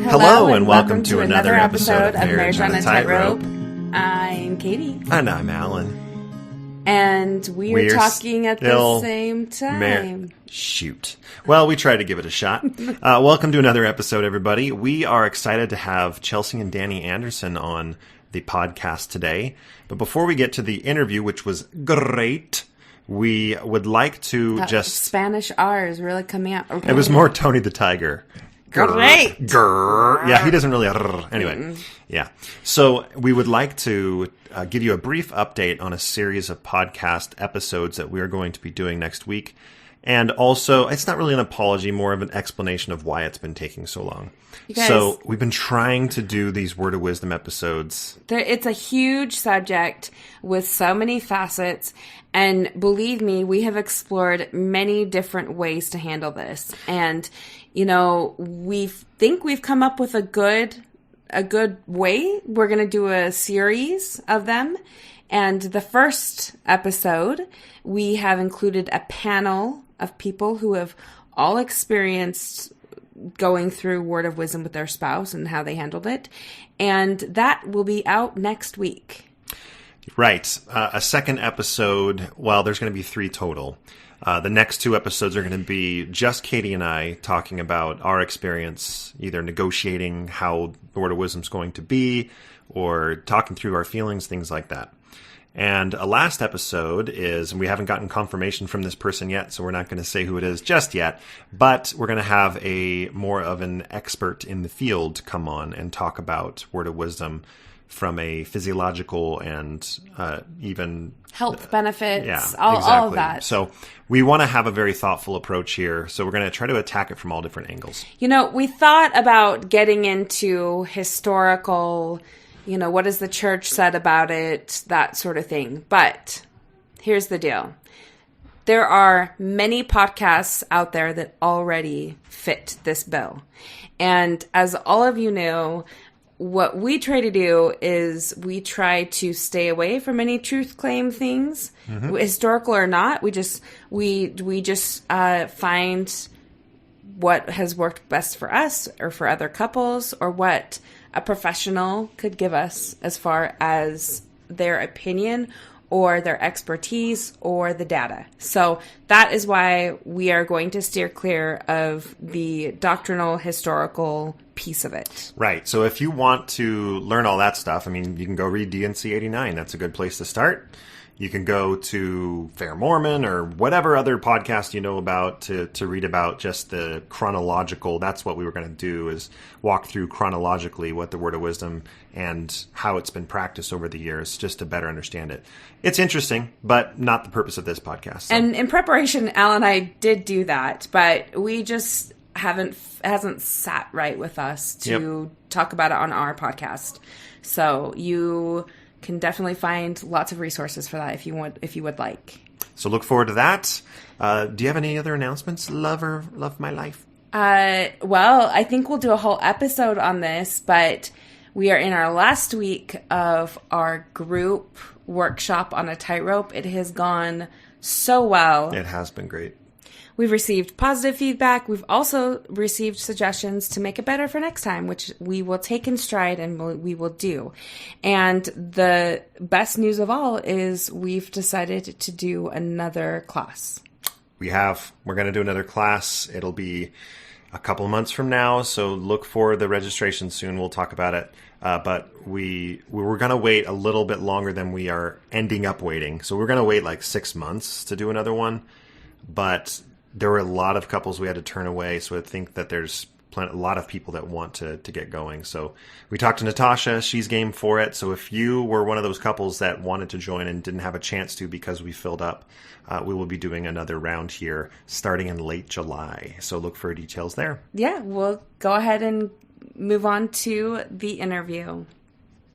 Hello and welcome to another episode of Marriage on a Tightrope. I'm Katie. And I'm Alan. And we're talking at the same time. Shoot. Well, we tried to give it a shot. Welcome to another episode, everybody. We are excited to have Chelsea and Danny Anderson on the podcast today. But before we get to the interview, which was great, we would like to that Spanish R is really coming out. Okay. It was more Tony the Tiger. Great. Grr. Yeah, he doesn't really. Anyway, yeah. So we would like to give you a brief update on a series of podcast episodes that we are going to be doing next week. And also, it's not really an apology, more of an explanation of why it's been taking so long. So we've been trying to do these Word of Wisdom episodes. It's a huge subject with so many facets. And believe me, we have explored many different ways to handle this. And, you know, we think we've come up with a good way. We're going to do a series of them. And the first episode, we have included a panel of people who have all experienced going through Word of Wisdom with their spouse and how they handled it. And that will be out next week. Right. A second episode, well, there's going to be 3 total. The next 2 episodes are going to be just Katie and I talking about our experience, either negotiating how the Word of Wisdom is going to be or talking through our feelings, things like that. And a last episode is, and we haven't gotten confirmation from this person yet, so we're not going to say who it is just yet, but we're going to have a more of an expert in the field come on and talk about Word of Wisdom from a physiological and even health benefits, exactly. all of that. So we want to have a very thoughtful approach here. So we're going to try to attack it from all different angles. You know, we thought about getting into historical, you know, what has the church said about it, that sort of thing. But here's the deal. There are many podcasts out there that already fit this bill. And as all of you know, what we try to do is we try to stay away from any truth claim things, historical or not. We just find what has worked best for us or for other couples or what a professional could give us as far as their opinion or their expertise or the data. So that is why we are going to steer clear of the doctrinal, historical piece of it. Right. So if you want to learn all that stuff, I mean, you can go read D&C 89. That's a good place to start. You can go to Fair Mormon or whatever other podcast you know about to read about just the chronological. That's what we were going to do, is walk through chronologically what the Word of Wisdom and how it's been practiced over the years, just to better understand it. It's interesting, but not the purpose of this podcast. So. And in preparation, Al and I did do that, but we just hasn't sat right with us to talk about it on our podcast. So you can definitely find lots of resources for that if you would like. So look forward to that. Do you have any other announcements, love my life? Well, I think we'll do a whole episode on this, but we are in our last week of our group workshop on a tightrope. It has gone so well. It has been great. We've received positive feedback. We've also received suggestions to make it better for next time, which we will take in stride and we will do. And the best news of all is we've decided to do another class. We're going to do another class. It'll be a couple of months from now, so look for the registration soon. We'll talk about it. But we were going to wait a little bit longer than we are ending up waiting. So we're going to wait like 6 months to do another one. But there were a lot of couples we had to turn away, so I think that there's a lot of people that want to get going. So we talked to Natasha. She's game for it. So if you were one of those couples that wanted to join and didn't have a chance to because we filled up, we will be doing another round here starting in late July. So look for details there. Yeah, we'll go ahead and move on to the interview.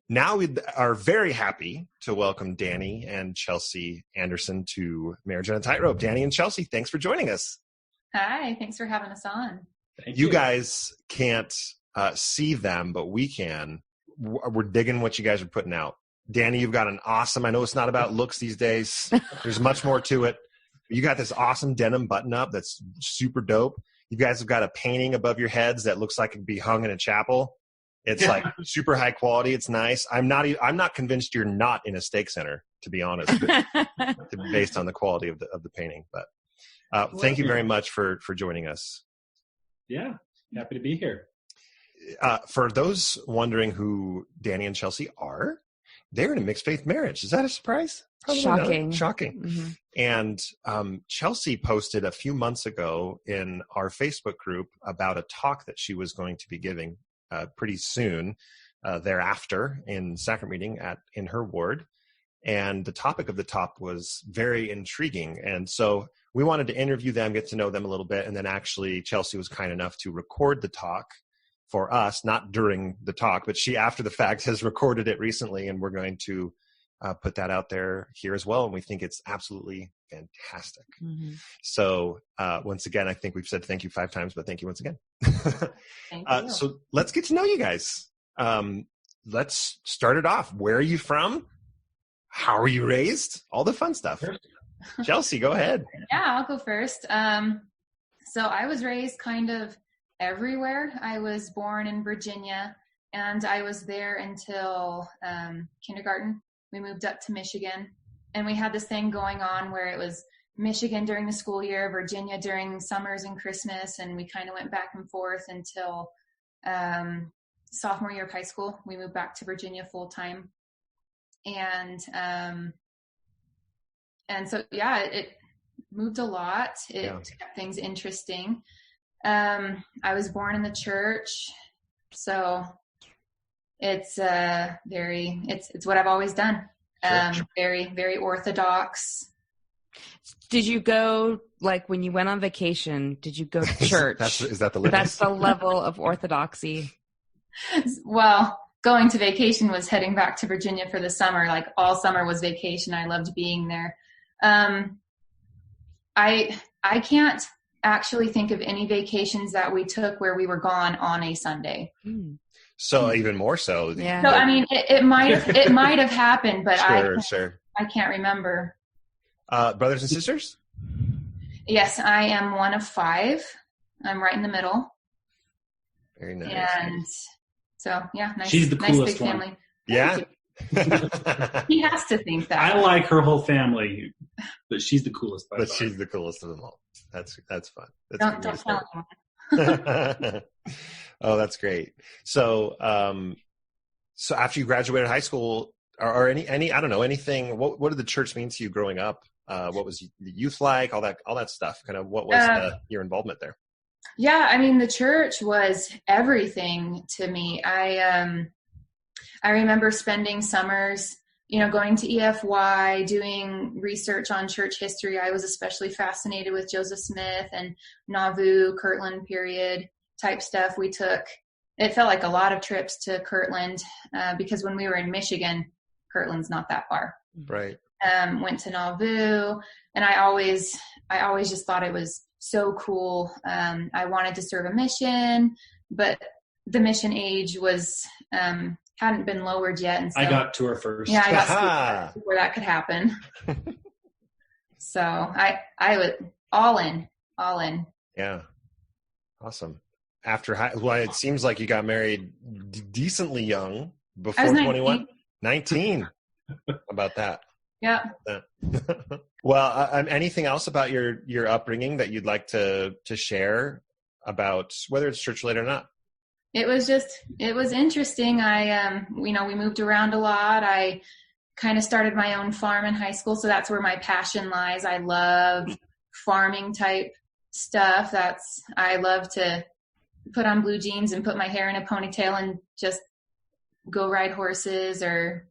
Now we are very happy to welcome Danny and Chelsea Anderson to Marriage on a Tightrope. Danny and Chelsea, thanks for joining us. Hi, thanks for having us on. Thank you. You guys can't see them, but we can. We're digging what you guys are putting out. Danny, you've got an awesome, I know it's not about looks these days. There's much more to it. You got this awesome denim button-up that's super dope. You guys have got a painting above your heads that looks like it could be hung in a chapel. It's like super high quality. It's nice. I'm not convinced you're not in a stake center, to be honest, based on the quality of the painting. But thank you very much for joining us. Yeah, happy to be here. For those wondering who Danny and Chelsea are, they're in a mixed faith marriage. Is that a surprise? Probably Shocking. Not. Shocking. Mm-hmm. And Chelsea posted a few months ago in our Facebook group about a talk that she was going to be giving pretty soon thereafter in Sacrament meeting in her ward. And the topic of the talk was very intriguing. And so we wanted to interview them, get to know them a little bit. And then actually Chelsea was kind enough to record the talk for us, not during the talk, but she, after the fact, has recorded it recently. And we're going to put that out there here as well. And we think it's absolutely fantastic. Mm-hmm. So once again, I think we've said thank you 5 times, but thank you once again. Thank you. So let's get to know you guys. Let's start it off. Where are you from? How are you raised? All the fun stuff. Chelsea, go ahead. Yeah, I'll go first. So I was raised kind of everywhere. I was born in Virginia, and I was there until kindergarten. We moved up to Michigan, and we had this thing going on where it was Michigan during the school year, Virginia during summers and Christmas, and we kind of went back and forth until sophomore year of high school. We moved back to Virginia full time, and so yeah, it moved a lot. It kept things interesting. I was born in the church, so it's it's what I've always done. Very, very orthodox. Did you go, like, when you went on vacation, did you go to church? Is that the limit? That's the level of orthodoxy. Well, going to vacation was heading back to Virginia for the summer. Like, all summer was vacation. I loved being there. I can't actually think of any vacations that we took where we were gone on a Sunday. So even more so. Yeah. So I mean, it might have happened, but Sure. I can't remember. Brothers and sisters? Yes, I am one of 5. I'm right in the middle. Very nice. And so yeah, nice. She's the coolest nice big family. one. Yeah. He has to think that. I like her whole family, but she's the coolest. But she's the coolest of them all. That's fun. Don't tell anyone. Oh, that's great. So, so after you graduated high school, or any, I don't know, anything, what did the church mean to you growing up? What was the youth like? All that stuff. Kind of what was your involvement there? Yeah, I mean, the church was everything to me. I remember spending summers, going to EFY, doing research on church history. I was especially fascinated with Joseph Smith and Nauvoo, Kirtland period type stuff. It felt like a lot of trips to Kirtland because when we were in Michigan, Kirtland's not that far. Right. Went to Nauvoo, and I always just thought it was so cool. I wanted to serve a mission, but the mission age hadn't been lowered yet. And so, I got to her first. Yeah, I got to before that could happen. So I was all in. Yeah. Awesome. After it seems like you got married decently young, before 21. 19. How about that? Yeah. Well, anything else about your upbringing that you'd like to share about whether it's church related or not? It was interesting. We moved around a lot. I kind of started my own farm in high school. So that's where my passion lies. I love farming type stuff. I love to put on blue jeans and put my hair in a ponytail and just go ride horses or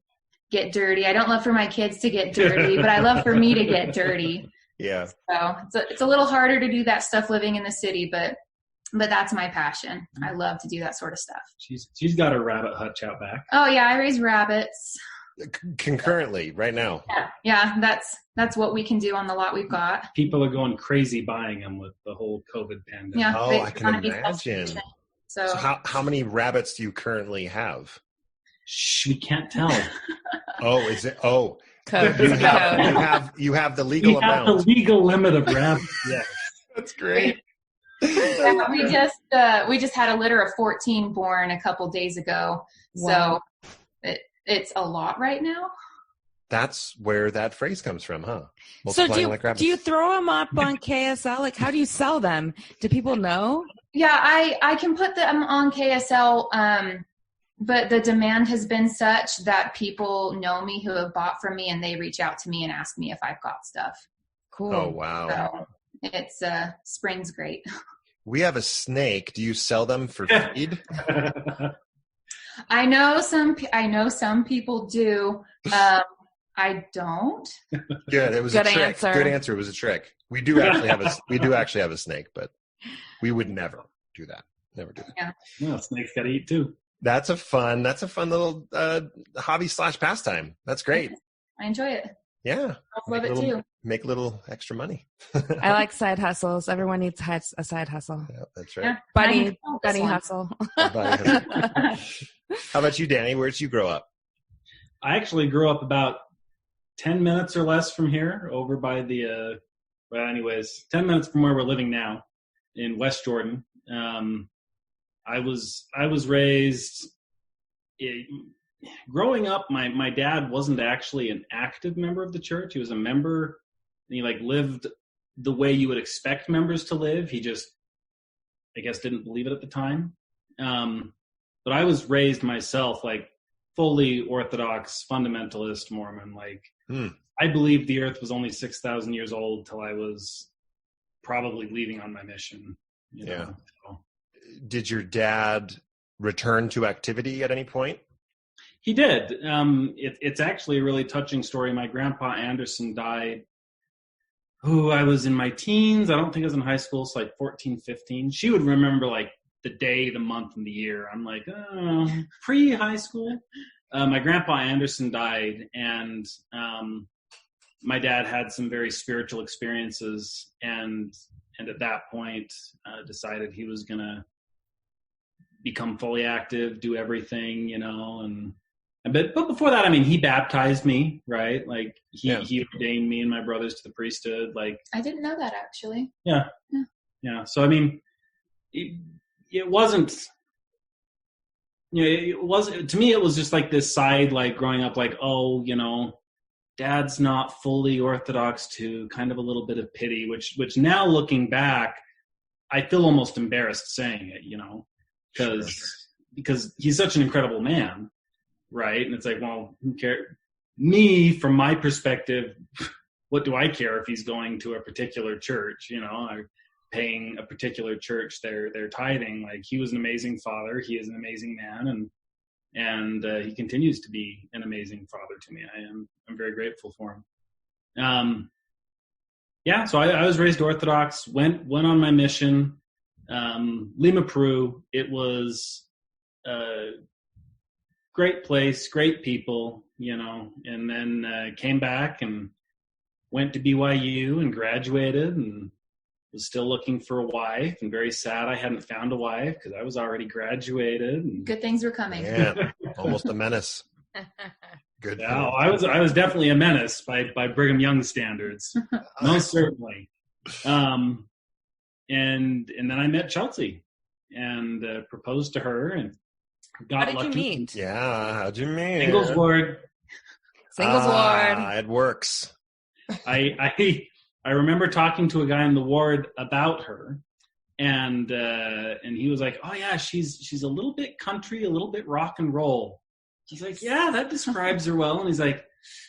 get dirty. I don't love for my kids to get dirty, but I love for me to get dirty. Yeah. So it's a little harder to do that stuff living in the city, but that's my passion. I love to do that sort of stuff. She's got her rabbit hutch out back. Oh yeah, I raise rabbits. Concurrently, right now. Yeah, that's what we can do on the lot we've got. People are going crazy buying them with the whole COVID pandemic. Yeah, I can imagine. So how many rabbits do you currently have? Shh, we can't tell. Oh, is it? Oh, code. You have the legal amount. You have the legal limit of rabbits. Yeah, that's great. Yeah, we just had a litter of 14 born a couple days ago. Wow. So it's a lot right now. That's where that phrase comes from, huh? So Multiplying like rabbits. do you throw them up on KSL? Like, how do you sell them? Do people know? Yeah, I can put them on KSL, but the demand has been such that people know me who have bought from me, and they reach out to me and ask me if I've got stuff. Cool. Oh, wow. So it's spring's great. We have a snake. Do you sell them for feed? I know some people do. I don't. Good. It was Good a trick. answer. Good answer. It was a trick. We do actually have a snake, but we would never do that. Never do that. Yeah. No, snakes got to eat too. That's a fun little hobby / pastime. That's great. I enjoy it. Yeah. I love it too. Make a little extra money. I like side hustles. Everyone needs a side hustle. Yeah, that's right. Yeah. Bunny This one. hustle. How about you, Danny? Where did you grow up? I actually grew up about 10 minutes or less from here, over by the, 10 minutes from where we're living now in West Jordan. I was raised, growing up, my dad wasn't actually an active member of the church. He was a member, and he lived the way you would expect members to live. He just, I guess, didn't believe it at the time. But I was raised myself, fully Orthodox, fundamentalist Mormon. I believed the earth was only 6,000 years old till I was probably leaving on my mission. You know? So. Did your dad return to activity at any point? He did. It's actually a really touching story. My grandpa Anderson died. I was in my teens. I don't think I was in high school. So 14, 15. She would remember the day, the month, and the year. I'm pre-high school. My grandpa Anderson died, and my dad had some very spiritual experiences, and at that point decided he was going to become fully active, do everything, but before that, he baptized me, right? He ordained me and my brothers to the priesthood. I didn't know that, actually. Yeah. So it wasn't, it wasn't, to me, it was just this side, growing up, dad's not fully Orthodox, to kind of a little bit of pity, which now looking back, I feel almost embarrassed saying it, because he's such an incredible man, right? And it's who cares? Me, from my perspective, what do I care if he's going to a particular church, or paying a particular church their tithing? He was an amazing father. He is an amazing man, and he continues to be an amazing father to me. I'm very grateful for him. So I was raised Orthodox, went on my mission, Lima, Peru. It was a great place, great people, and then came back and went to BYU and graduated, and was still looking for a wife, and very sad I hadn't found a wife because I was already graduated. And good things were coming. Yeah, almost a menace. Good. Yeah, I was definitely a menace by Brigham Young standards, most certainly. And then I met Chelsea and proposed to her and got How lucky. did you meet? Yeah, how'd you meet? Singles ward. It works. I remember talking to a guy in the ward about her, and he was like, "Oh yeah, she's a little bit country, a little bit rock and roll." He's like, "Yeah, that describes her well." And he's like,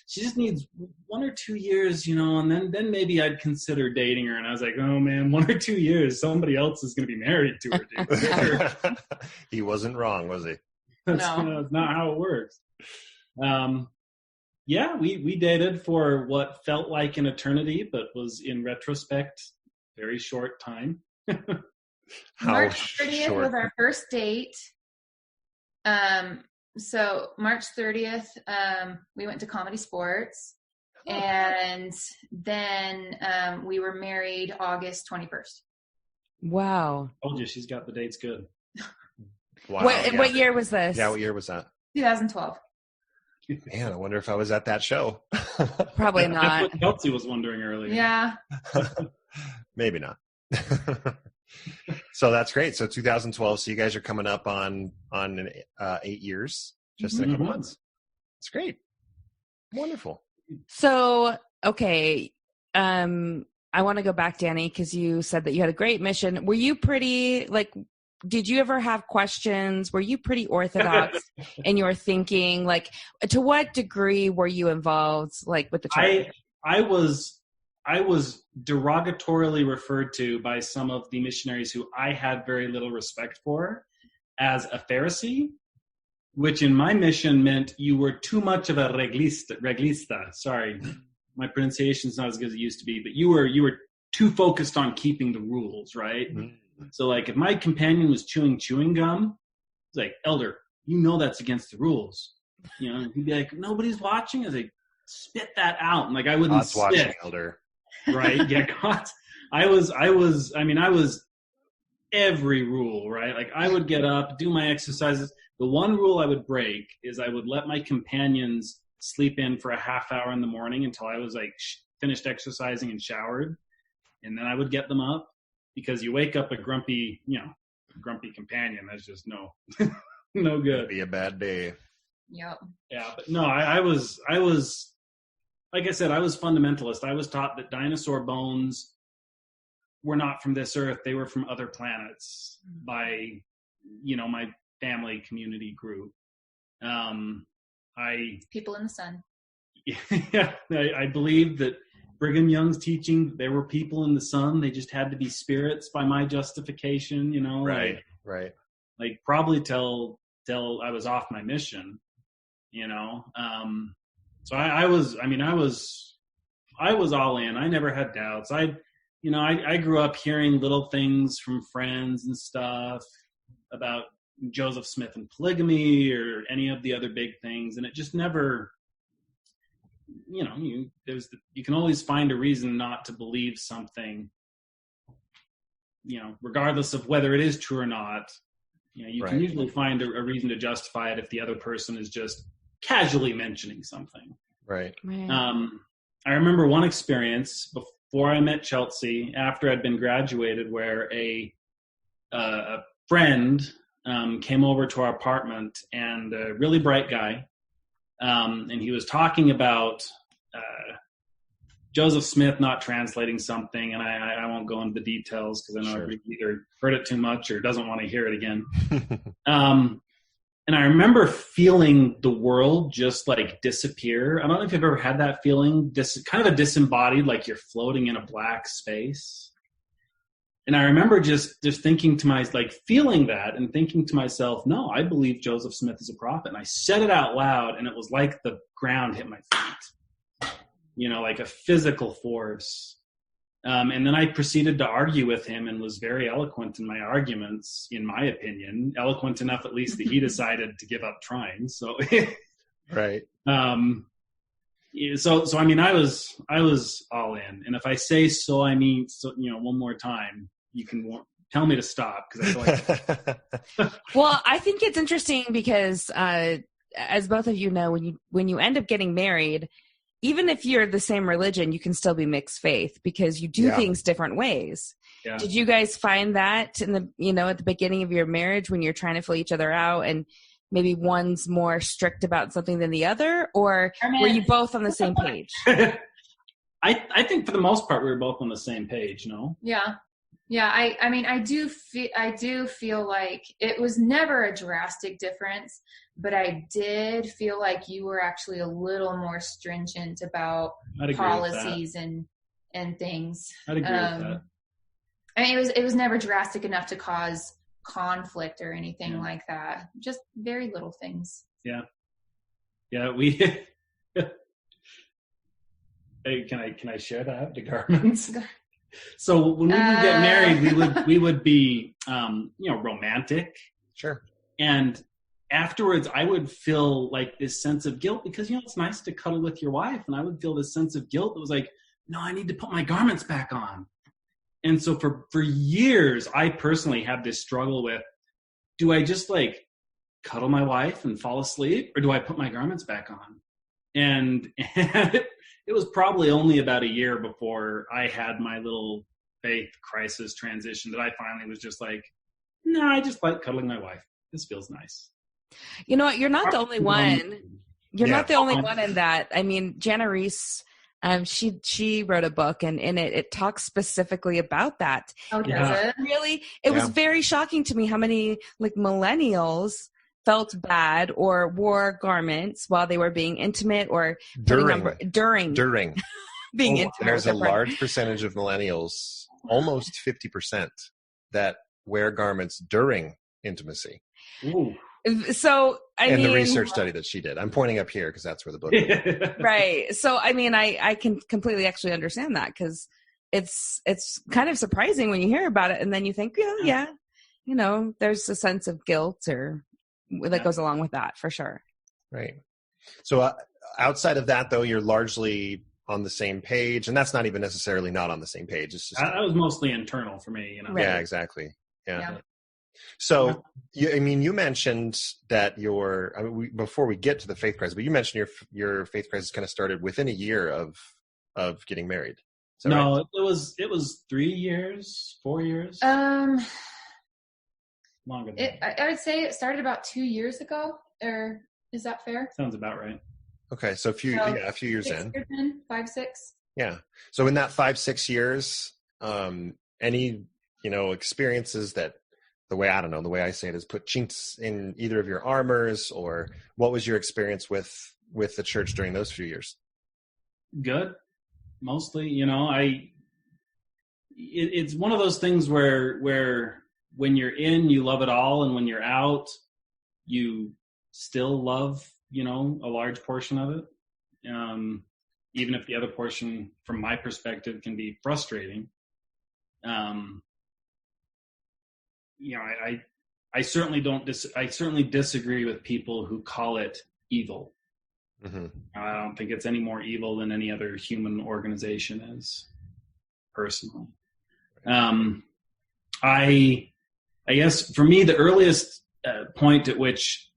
"She just needs 1 or 2 years, and then maybe I'd consider dating her." And I was like, "Oh man, 1 or 2 years, somebody else is going to be married to her, dude." He wasn't wrong, was he? That's not how it works. We dated for what felt like an eternity, but was in retrospect very short time. March 30th short? was our first date. So March 30th, we went to Comedy Sports, and then we were married August 21st. Wow. Told you, she's got the dates good. Wow. What year was this? Yeah, what year was that? 2012. Man, I wonder if I was at that show. Probably That's not. what Kelsey was wondering earlier. Yeah. Maybe not. So that's great. So 2012. So you guys are coming up on 8 years, just in a couple months. It's great. Wonderful. So, okay. I want to go back, Danny, because you said that you had a great mission. Were you pretty, like, did you ever have questions? Were you pretty orthodox in your thinking? Like, to what degree were you involved, like, with the church? I was derogatorily referred to by some of the missionaries who I had very little respect for as a Pharisee, which in my mission meant you were too much of a reglista. Sorry, my pronunciation's not as good as it used to be, but you were too focused on keeping the rules, right? Mm-hmm. So, like, if my companion was chewing gum, it's like, elder, you know that's against the rules. You know, he'd be like, nobody's watching. I was like, spit that out. And, like, I wouldn't spit. Watching, elder. Right? Yeah, God. I was every rule, right? Like, I would get up, do my exercises. The one rule I would break is I would let my companions sleep in for a half hour in the morning until I was, like, finished exercising and showered. And then I would get them up. Because you wake up a grumpy companion, that's just no good. It'd be a bad day. Yep. Yeah, but no, I was like I said, I was fundamentalist. I was taught that dinosaur bones were not from this earth; they were from other planets by, my family community group. People in the sun. Yeah, I believed that. Brigham Young's teaching, there were people in the sun, they just had to be spirits by my justification, Right. Like probably till I was off my mission, So I was all in. I never had doubts. I grew up hearing little things from friends and stuff about Joseph Smith and polygamy or any of the other big things, and it just never. You can always find a reason not to believe something, regardless of whether it is true or not. You can usually find a reason to justify it if the other person is just casually mentioning something. Right. I remember one experience before I met Chelsea, after I'd been graduated, where a friend came over to our apartment, and a really bright guy. And he was talking about Joseph Smith not translating something, and I won't go into the details because I know I've either heard it too much or doesn't want to hear it again. And I remember feeling the world just like disappear. I don't know if you've ever had that feeling, kind of a disembodied, like you're floating in a black space. And I remember just thinking to myself, like feeling that and thinking to myself, no, I believe Joseph Smith is a prophet. And I said it out loud, and it was like the ground hit my feet, like a physical force. And then I proceeded to argue with him and was very eloquent in my arguments, in my opinion, eloquent enough at least that he decided to give up trying. So, right. So I mean, I was all in. And if I say so, I mean, so, one more time, you can tell me to stop because I feel like. Well, I think it's interesting because, as both of you know, when you end up getting married, even if you're the same religion, you can still be mixed faith because you do things different ways. Yeah. Did you guys find that in the, at the beginning of your marriage when you're trying to fill each other out and maybe one's more strict about something than the other, or were you both on the same page? I think for the most part, we were both on the same page, no? Yeah. Yeah. I mean, I do feel like it was never a drastic difference, but I did feel like you were actually a little more stringent about policies and things. I'd agree with that. I mean, it was never drastic enough to cause conflict or anything like that. Just very little things. Yeah. Yeah. We, hey, can I share that? The garments? So when we would get married, we would be, romantic. Sure. And afterwards I would feel like this sense of guilt because, it's nice to cuddle with your wife. And I would feel this sense of guilt that was like, no, I need to put my garments back on. And so for years, I personally had this struggle with, do I just like cuddle my wife and fall asleep, or do I put my garments back on? And it was probably only about a year before I had my little faith crisis transition that I finally was just like, no, I just like cuddling my wife. This feels nice. You know what? You're not the only one. You're Yeah. not the only one in that. I mean, Jana Reese, she wrote a book, and in it talks specifically about that. Oh, does Yeah. it? Really, it was very shocking to me how many like millennials felt bad or wore garments while they were being intimate or during being intimate. There's with a their friend. large percentage of millennials, almost 50%, that wear garments during intimacy. Ooh. So I mean, the research study that she did. I'm pointing up here because that's where the book is. right. So I mean, I can completely actually understand that, because it's kind of surprising when you hear about it, and then you think, yeah, you know, there's a sense of guilt or that goes along with that for sure. Right. So outside of that, though, you're largely on the same page, and that's not even necessarily not on the same page. It's just that was mostly internal for me, you know. Right. Yeah, exactly. Yeah. So, you mentioned that before we get to the faith crisis, but you mentioned your faith crisis kind of started within a year of getting married. Is that No, right? it was 3 years, 4 years, longer than that. I would say it started about 2 years ago, or is that fair? Sounds about right. Okay, so a few years 6 in. years in, 5, 6. Yeah. So in that 5-6 years, any experiences that the way I say it is put chinks in either of your armors, or what was your experience with the church during those few years? Good, mostly. You know, it's one of those things where when you're in, you love it all, and when you're out, you still love, a large portion of it, even if the other portion, from my perspective, can be frustrating. I certainly I certainly disagree with people who call it evil. Mm-hmm. I don't think it's any more evil than any other human organization is, personally. I guess for me, the earliest point at which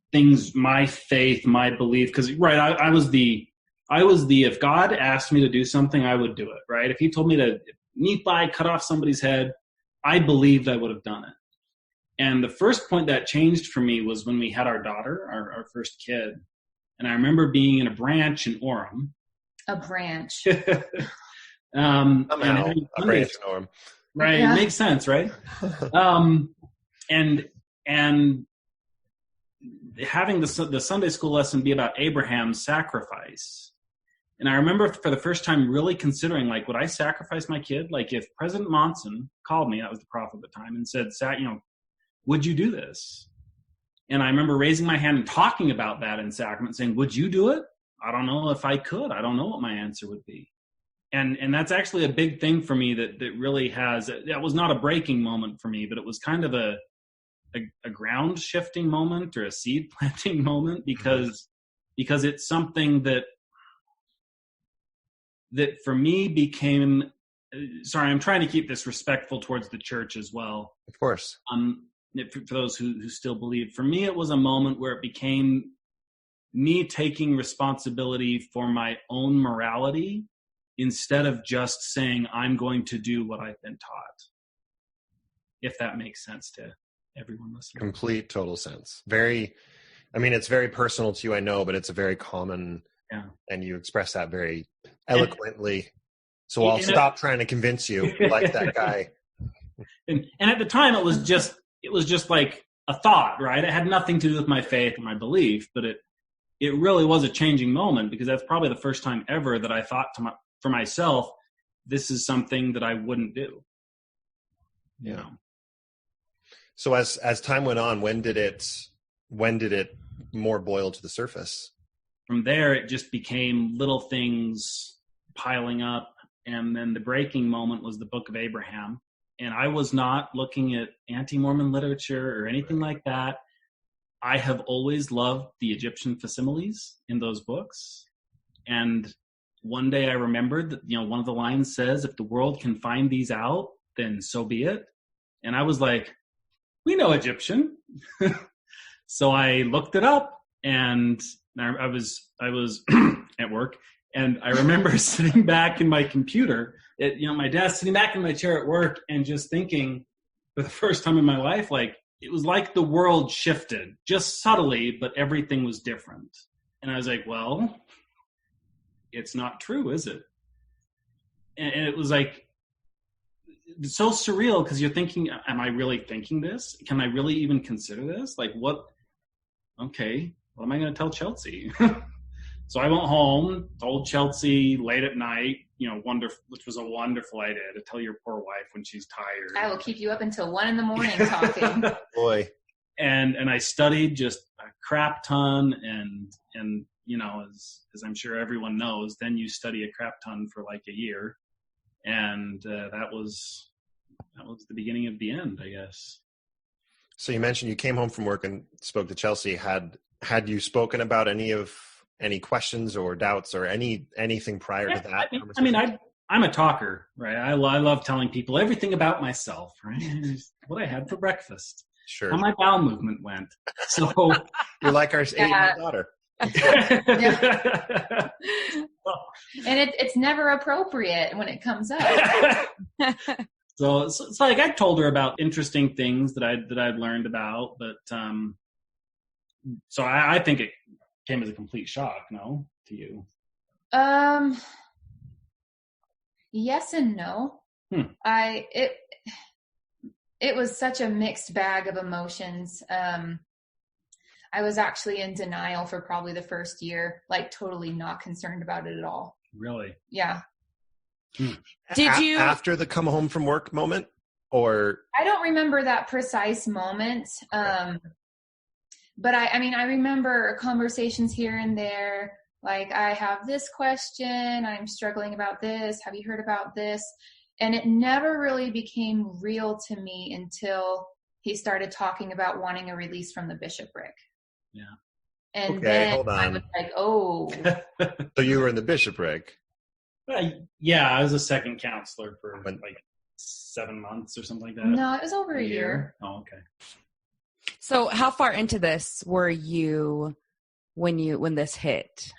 my faith, my belief, because I was the if God asked me to do something, I would do it. Right? If He told me to Nephi cut off somebody's head, I believed I would have done it. And the first point that changed for me was when we had our daughter, our first kid. And I remember being in a branch in Orem. A branch. Somehow, a branch in Orem. Right, yeah. It makes sense, right? And having the Sunday school lesson be about Abraham's sacrifice. And I remember for the first time really considering, like, would I sacrifice my kid? Like, if President Monson called me, that was the prophet at the time, and said, would you do this? And I remember raising my hand and talking about that in Sacrament, saying, would you do it? I don't know if I could. I don't know what my answer would be. And that's actually a big thing for me that really that was not a breaking moment for me, but it was kind of a ground shifting moment or a seed planting moment, because it's something that for me became, sorry, I'm trying to keep this respectful towards the church as well. Of course. For those who still believe, for me, it was a moment where it became me taking responsibility for my own morality instead of just saying, I'm going to do what I've been taught. If that makes sense to everyone listening. Complete, total sense. It's very personal to you, I know, but it's a very common, and you express that very eloquently. So I'll stop trying to convince you like that guy. And at the time, it was just like a thought, right? It had nothing to do with my faith or my belief, but it really was a changing moment, because that's probably the first time ever that I thought for myself, this is something that I wouldn't do. Yeah. So as time went on, when did it more boil to the surface? From there, it just became little things piling up. And then the breaking moment was the Book of Abraham. And I was not looking at anti-Mormon literature or anything like that. I have always loved the Egyptian facsimiles in those books. And one day I remembered that, one of the lines says, if the world can find these out, then so be it. And I was like, we know Egyptian. So I looked it up, and I was at work, And I remember sitting back in my computer at, my desk, sitting back in my chair at work and just thinking for the first time in my life, like, it was like the world shifted just subtly, but everything was different. And I was like, well, it's not true, is it? And it was like, it's so surreal because you're thinking, am I really thinking this? Can I really even consider this? Like, what? Okay, what am I going to tell Chelsea? So I went home, told Chelsea late at night, which was a wonderful idea, to tell your poor wife when she's tired. I will keep you up until 1 a.m. talking. Boy. And I studied just a crap ton, and as I'm sure everyone knows, then you study a crap ton for like a year, and that was the beginning of the end, I guess. So you mentioned you came home from work and spoke to Chelsea. Had you spoken about any questions or doubts or anything prior to that? I'm a talker, right? I love telling people everything about myself, right? What I had for breakfast. Sure. How my bowel movement went. So you're like our 8-year-old daughter. And it's never appropriate when it comes up. So it's like I told her about interesting things that I'd learned about, but so I think it came as a complete shock, no, to you? Yes and no. It was such a mixed bag of emotions. I was actually in denial for probably the first year, like totally not concerned about it at all. Really? Yeah. Did you after the come home from work moment, or? I don't remember that precise moment. But I remember conversations here and there. Like, I have this question, I'm struggling about this. Have you heard about this? And it never really became real to me until he started talking about wanting a release from the bishopric. Yeah. And okay, then hold on. I was like, oh. So you were in the bishopric? Yeah, I was a second counselor for like 7 months or something like that. No, it was over a year. Oh, okay. So how far into this were you when this hit?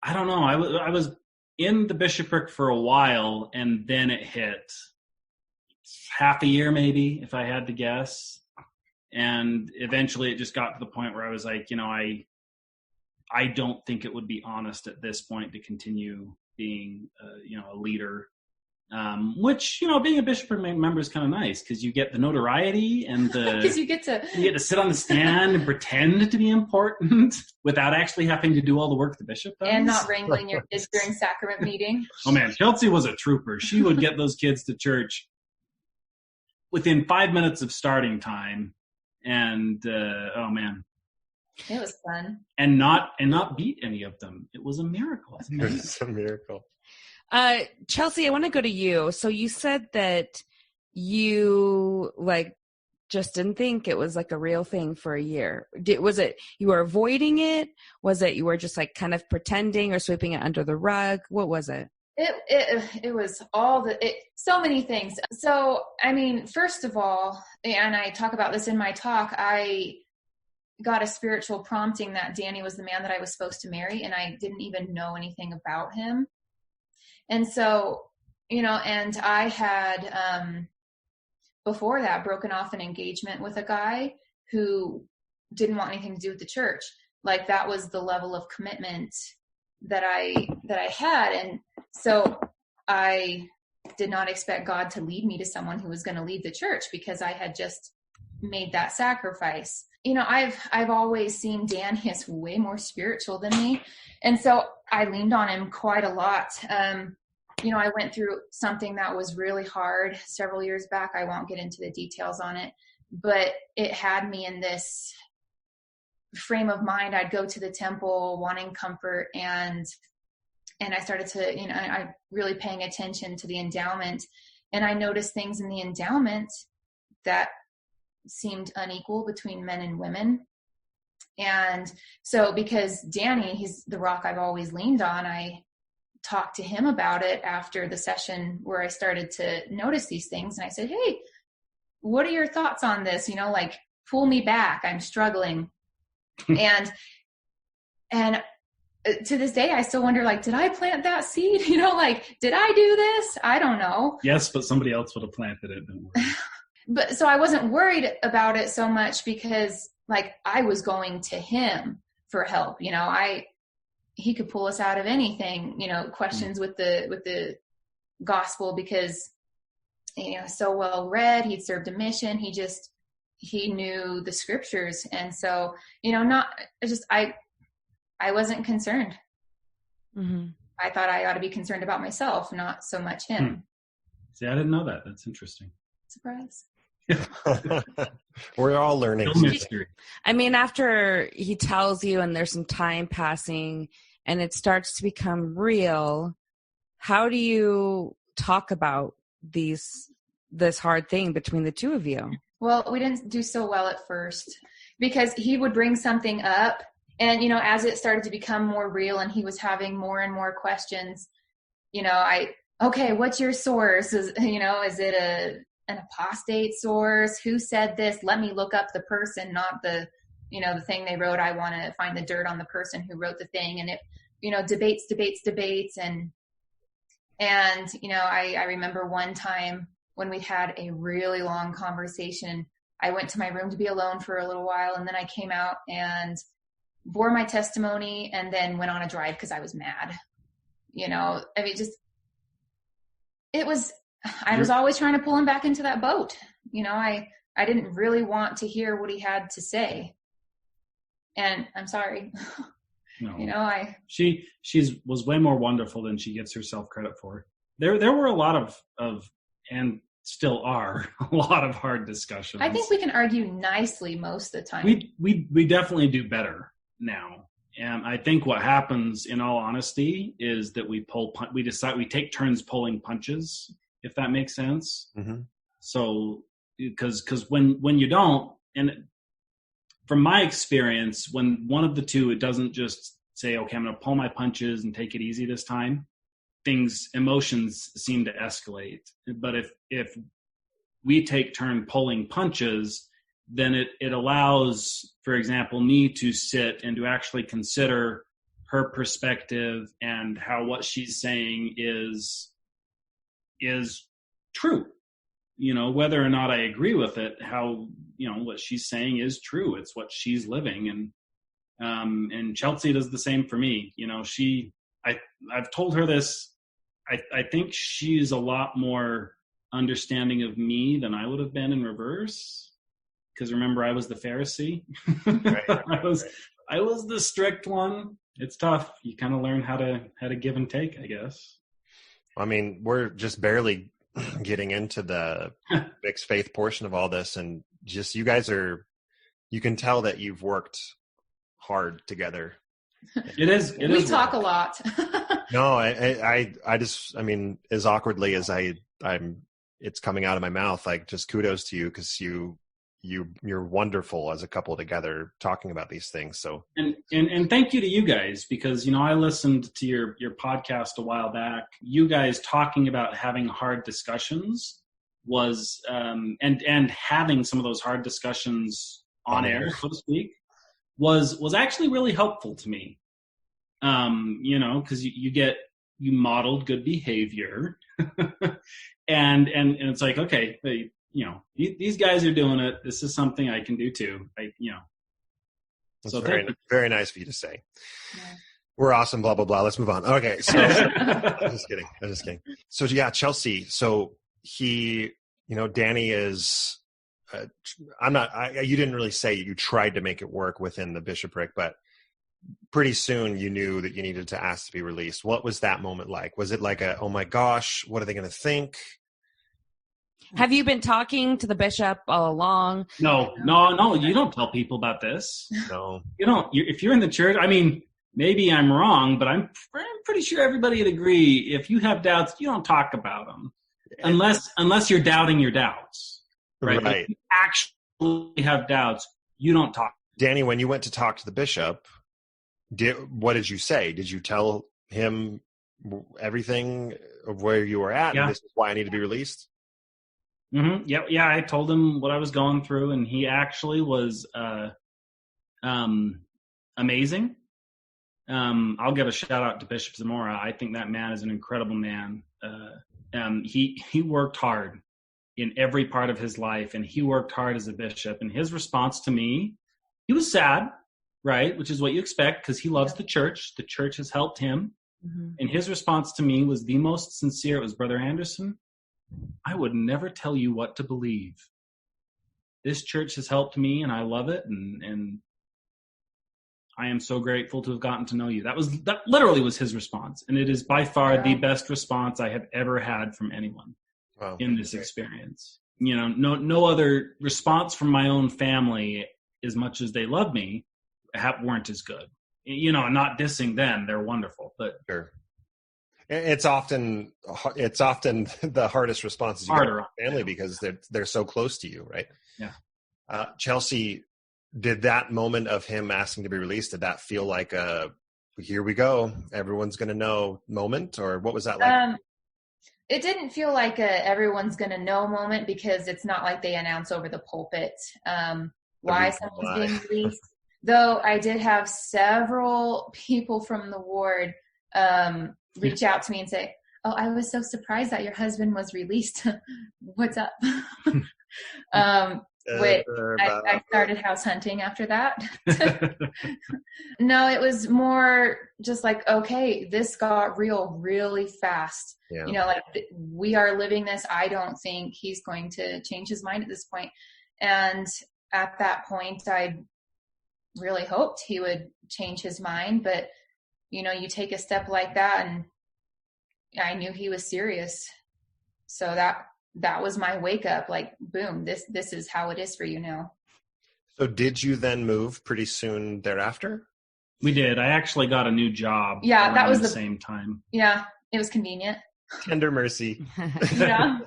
I don't know. I was in the bishopric for a while, and then it hit half a year, maybe, if I had to guess. And eventually it just got to the point where I was like, I don't think it would be honest at this point to continue being, a leader. Which, being a bishopric member is kind of nice because you get the notoriety and because you get to sit on the stand and pretend to be important without actually having to do all the work the bishop does. And not wrangling your kids during sacrament meeting. Oh man, Chelsea was a trooper. She would get those kids to church within 5 minutes of starting time. And, oh man. It was fun. And not beat any of them. It was a miracle. It was a miracle. Chelsea, I want to go to you. So you said that you just didn't think it was like a real thing for a year. Was it you were avoiding it? Was it you were just like kind of pretending or sweeping it under the rug? What was it? It was so many things. So, first of all, and I talk about this in my talk, I got a spiritual prompting that Danny was the man that I was supposed to marry, and I didn't even know anything about him. And so, and I had, before that, broken off an engagement with a guy who didn't want anything to do with the church. Like, that was the level of commitment that I had. And so I did not expect God to lead me to someone who was going to leave the church because I had just made that sacrifice. I've always seen Danny as way more spiritual than me. And so I leaned on him quite a lot. I went through something that was really hard several years back. I won't get into the details on it, but it had me in this frame of mind. I'd go to the temple wanting comfort, and I started to, I really paying attention to the endowment, and I noticed things in the endowment that seemed unequal between men and women. And so because Danny, he's the rock I've always leaned on, I talked to him about it after the session where I started to notice these things. And I said, hey, what are your thoughts on this? Pull me back. I'm struggling. and to this day, I still wonder, like, did I plant that seed? You know, like, did I do this? I don't know. Yes, but somebody else would have planted it. Don't worry. But so I wasn't worried about it so much because, like, I was going to him for help. You know, he could pull us out of anything, you know, questions with the gospel, because, you know, so well read, he'd served a mission. He knew the scriptures. And so, you know, I wasn't concerned. Mm-hmm. I thought I ought to be concerned about myself, not so much him. See, I didn't know that. That's interesting. Surprise. We're all learning. I mean, after he tells you and there's some time passing and it starts to become real, how do you talk about this hard thing between the two of you? Well, we didn't do so well at first because he would bring something up, and, you know, as it started to become more real and he was having more and more questions, you know, okay, what's your source? Is it an apostate source? Who said this? Let me look up the person, not the thing they wrote. I want to find the dirt on the person who wrote the thing. And it, you know, debates. And, you know, I remember one time when we had a really long conversation, I went to my room to be alone for a little while. And then I came out and bore my testimony and then went on a drive because I was mad. You know, I mean, I was always trying to pull him back into that boat. You know, I didn't really want to hear what he had to say. And I'm sorry. No. You know, she was way more wonderful than she gets herself credit for. There were a lot of and still are a lot of hard discussions. I think we can argue nicely most of the time. We definitely do better now. And I think what happens, in all honesty, is that we take turns pulling punches, if that makes sense. Mm-hmm. So, because when you don't, and from my experience, when one of the two, it doesn't just say, okay, I'm going to pull my punches and take it easy this time. Emotions seem to escalate. But if we take turn pulling punches, then it allows, for example, me to sit and to actually consider her perspective and how what she's saying is true. You know, whether or not I agree with it, how, you know, what she's saying is true. It's what she's living. And Chelsea does the same for me. You know, I've told her this. I think she's a lot more understanding of me than I would have been in reverse. Because remember, I was the Pharisee. Right. I was the strict one. It's tough. You kind of learn how to give and take, I guess. I mean, we're just barely getting into the mixed faith portion of all this, and just you can tell that you've worked hard together. We talk a lot. No, I mean, as awkwardly as it's coming out of my mouth, like, just kudos to you, because you're wonderful as a couple together talking about these things. So and thank you to you guys, because, you know, I listened to your podcast a while back. You guys talking about having hard discussions was and having some of those hard discussions on air, so to speak, was actually really helpful to me. You know, because you modeled good behavior, and it's like, okay, you know, these guys are doing it. This is something I can do too. That's so very nice of you to say. Yeah. We're awesome, blah, blah, blah. Let's move on. Okay. So I'm just kidding. So yeah, Chelsea. So Danny is, you didn't really say you tried to make it work within the bishopric, but pretty soon you knew that you needed to ask to be released. What was that moment like? Was it like oh my gosh, what are they going to think? Have you been talking to the bishop all along? No. You don't tell people about this. No. You don't. If you're in the church, I mean, maybe I'm wrong, but I'm pretty sure everybody would agree. If you have doubts, you don't talk about them, unless you're doubting your doubts, right? Right. If you actually have doubts, you don't talk. Danny, when you went to talk to the bishop, what did you say? Did you tell him everything of where you were at? Yeah. And this is why I need to be released? Mm-hmm. Yeah. I told him what I was going through, and he actually was amazing. I'll give a shout out to Bishop Zamora. I think that man is an incredible man. He worked hard in every part of his life, and he worked hard as a bishop. And his response to me, he was sad, right? Which is what you expect, because he loves the church. The church has helped him. Mm-hmm. And his response to me was the most sincere. It was, Brother Anderson, I would never tell you what to believe. This church has helped me, and I love it. And I am so grateful to have gotten to know you. That literally was his response. And it is by far the best response I have ever had from anyone in this experience. You know, no other response from my own family, as much as they love me, weren't as good. You know, not dissing them. They're wonderful, but sure. It's often the hardest responses you get from family, because they're so close to you, right? Yeah. Chelsea, did that moment of him asking to be released, did that feel like a here we go, everyone's going to know moment, or what was that like? It didn't feel like a everyone's going to know moment, because it's not like they announce over the pulpit why someone's being released. Though I did have several people from the ward reach out to me and say, "Oh, I was so surprised that your husband was released. What's up?" I started house hunting after that. No, it was more just like, okay, this got real really fast. Yeah. You know, like we are living this. I don't think he's going to change his mind at this point. And at that point, I really hoped he would change his mind. But, you know, you take a step like that, and I knew he was serious. So that was my wake up, like, boom, this is how it is for you now. So did you then move pretty soon thereafter? We did. I actually got a new job. Yeah, that was the same time. Yeah, it was convenient. Tender mercy. Yeah.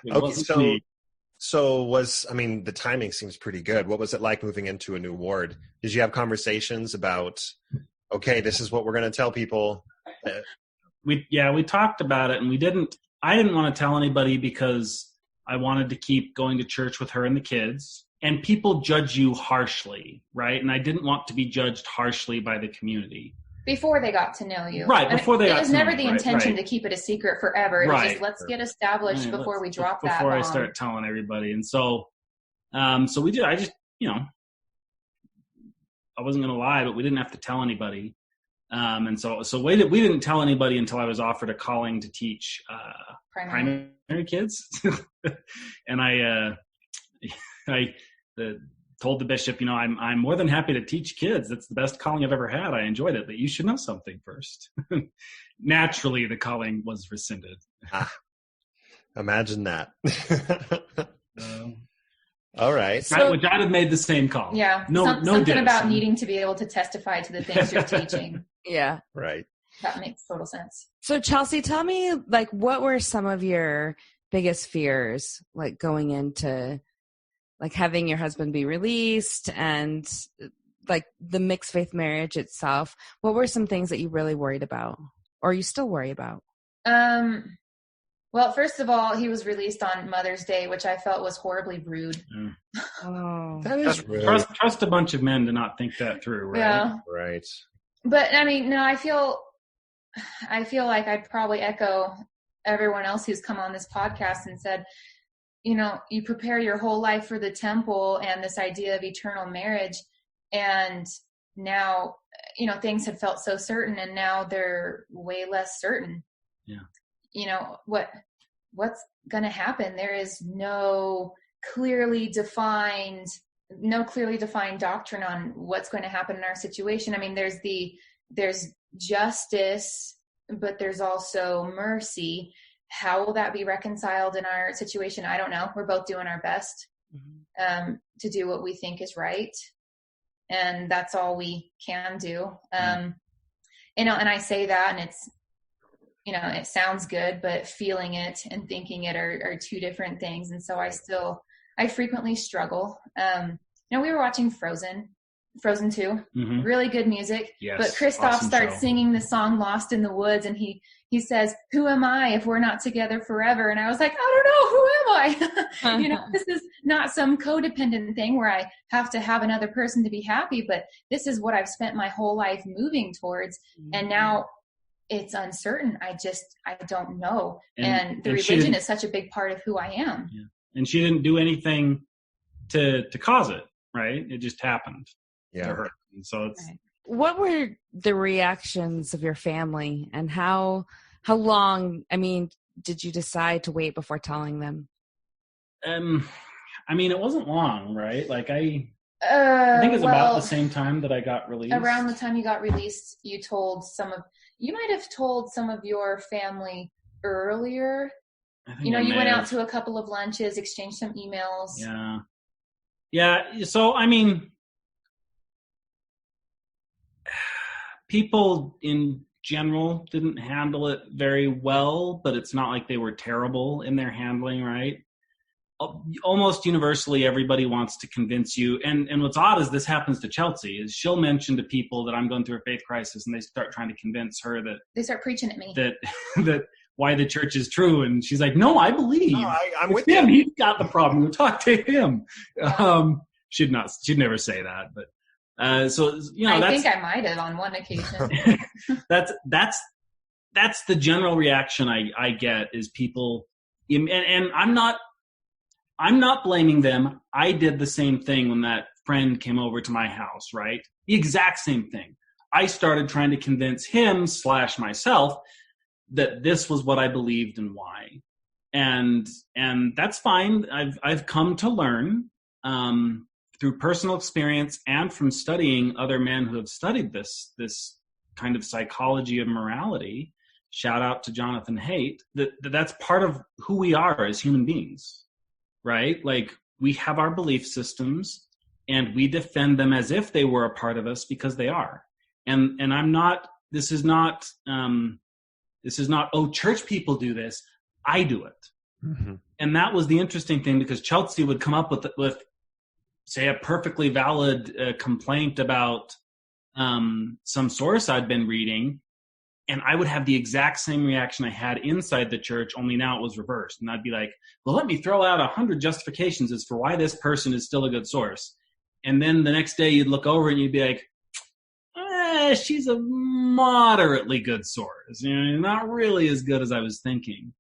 Okay, so the timing seems pretty good. What was it like moving into a new ward? Did you have conversations about, okay, this is what we're going to tell people? We talked about it, and I didn't want to tell anybody, because I wanted to keep going to church with her and the kids. And people judge you harshly, right? And I didn't want to be judged harshly by the community. Before they got to know you. Right, before they got to know you. It was never the intention to keep it a secret forever. It was just, let's get established before we drop that bomb. Before I start telling everybody. And so we did. I just, you know, I wasn't going to lie, but we didn't have to tell anybody. And so we didn't tell anybody until I was offered a calling to teach primary kids. And I told the bishop, you know, I'm more than happy to teach kids. That's the best calling I've ever had. I enjoyed it, but you should know something first. Naturally, the calling was rescinded. Imagine that. All right. Which I'd have made the same call. Yeah. Something about needing to be able to testify to the things you're teaching. Yeah. Right. That makes total sense. So Chelsea, tell me, like, what were some of your biggest fears, like going into like having your husband be released and like the mixed faith marriage itself? What were some things that you really worried about, or you still worry about? Well, first of all, he was released on Mother's Day, which I felt was horribly rude. Mm. Oh, that is rude. Trust a bunch of men to not think that through, right? Yeah. Right. But I mean, no, I feel like I'd probably echo everyone else who's come on this podcast and said, you know, you prepare your whole life for the temple and this idea of eternal marriage, and now, you know, things had felt so certain, and now they're way less certain. Yeah. You know, what's going to happen? There is no clearly defined doctrine on what's going to happen in our situation. I mean, there's justice, but there's also mercy. How will that be reconciled in our situation? I don't know. We're both doing our best to do what we think is right. And that's all we can do. You know, and I say that, and it's, you know, it sounds good, but feeling it and thinking it are two different things. And so I frequently struggle. You know, we were watching Frozen Frozen 2. Mhm. Really good music. Yes, But Kristoff awesome starts show. singing the song Lost in the Woods, and he says, "Who am I if we're not together forever?" And I was like, I don't know, who am I? This is not some codependent thing where I have to have another person to be happy, but this is what I've spent my whole life moving towards. And now it's uncertain. I don't know. And the religion is such a big part of who I am. Yeah. And she didn't do anything to cause it, right? It just happened to her. And so it's... Right. What were the reactions of your family, and how long, did you decide to wait before telling them? It wasn't long, right? Like I think it's about the same time that I got released. Around the time you got released, you might have told some of your family earlier. You went out to a couple of lunches, exchanged some emails. Yeah. Yeah. So, people in general didn't handle it very well, but it's not like they were terrible in their handling, right? Almost universally, everybody wants to convince you. And what's odd is this happens to Chelsea, is she'll mention to people that I'm going through a faith crisis, and they start trying to convince her that... They start preaching at me. That why the church is true. And she's like, no, I believe. No, I'm with him. you. He's got the problem. Go talk to him. She'd never say that, but... I think I might have on one occasion. That's the general reaction I get, is people, and I'm not blaming them. I did the same thing when that friend came over to my house, right? The exact same thing. I started trying to convince him / myself that this was what I believed and why, and that's fine. I've come to learn, through personal experience and from studying other men who have studied this kind of psychology of morality. Shout out to Jonathan Haidt, that's part of who we are as human beings, right? Like, we have our belief systems and we defend them as if they were a part of us, because they are. And this is not, oh, church people do this. I do it. Mm-hmm. And that was the interesting thing, because Chelsea would come up with say, a perfectly valid complaint about some source I'd been reading, and I would have the exact same reaction I had inside the church, only now it was reversed. And I'd be like, well, let me throw out 100 justifications as for why this person is still a good source. And then the next day you'd look over and you'd be like, she's a moderately good source. Not really as good as I was thinking.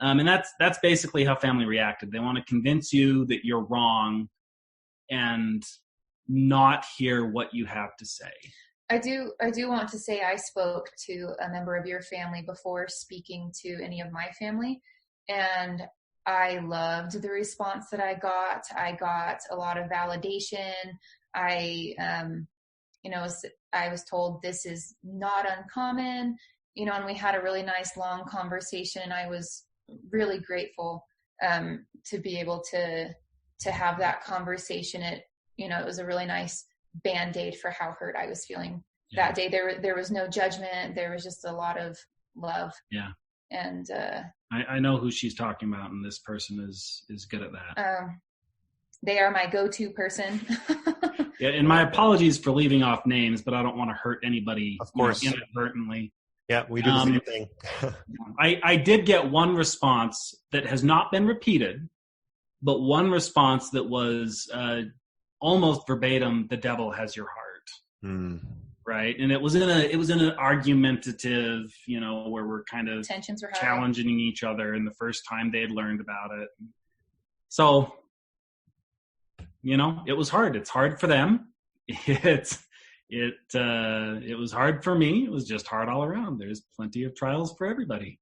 And that's basically how family reacted. They want to convince you that you're wrong and not hear what you have to say. I do want to say I spoke to a member of your family before speaking to any of my family, and I loved the response that I got. I got a lot of validation. I was told this is not uncommon, and we had a really nice long conversation. I was really grateful to be able to have that conversation. It was a really nice Band-Aid for how hurt I was feeling that day. There was no judgment. There was just a lot of love. Yeah. And I know who she's talking about, and this person is good at that. They are my go-to person. Yeah, and my apologies for leaving off names, but I don't want to hurt anybody, of course, inadvertently. Yeah, we do the same thing. I did get one response that has not been repeated, but one response that was almost verbatim: "The devil has your heart." Right, and it was in an argumentative, where we're kind of tensions were challenging each other, and the first time they had learned about it. So, it was hard. It's hard for them. It was hard for me. It was just hard all around. There's plenty of trials for everybody.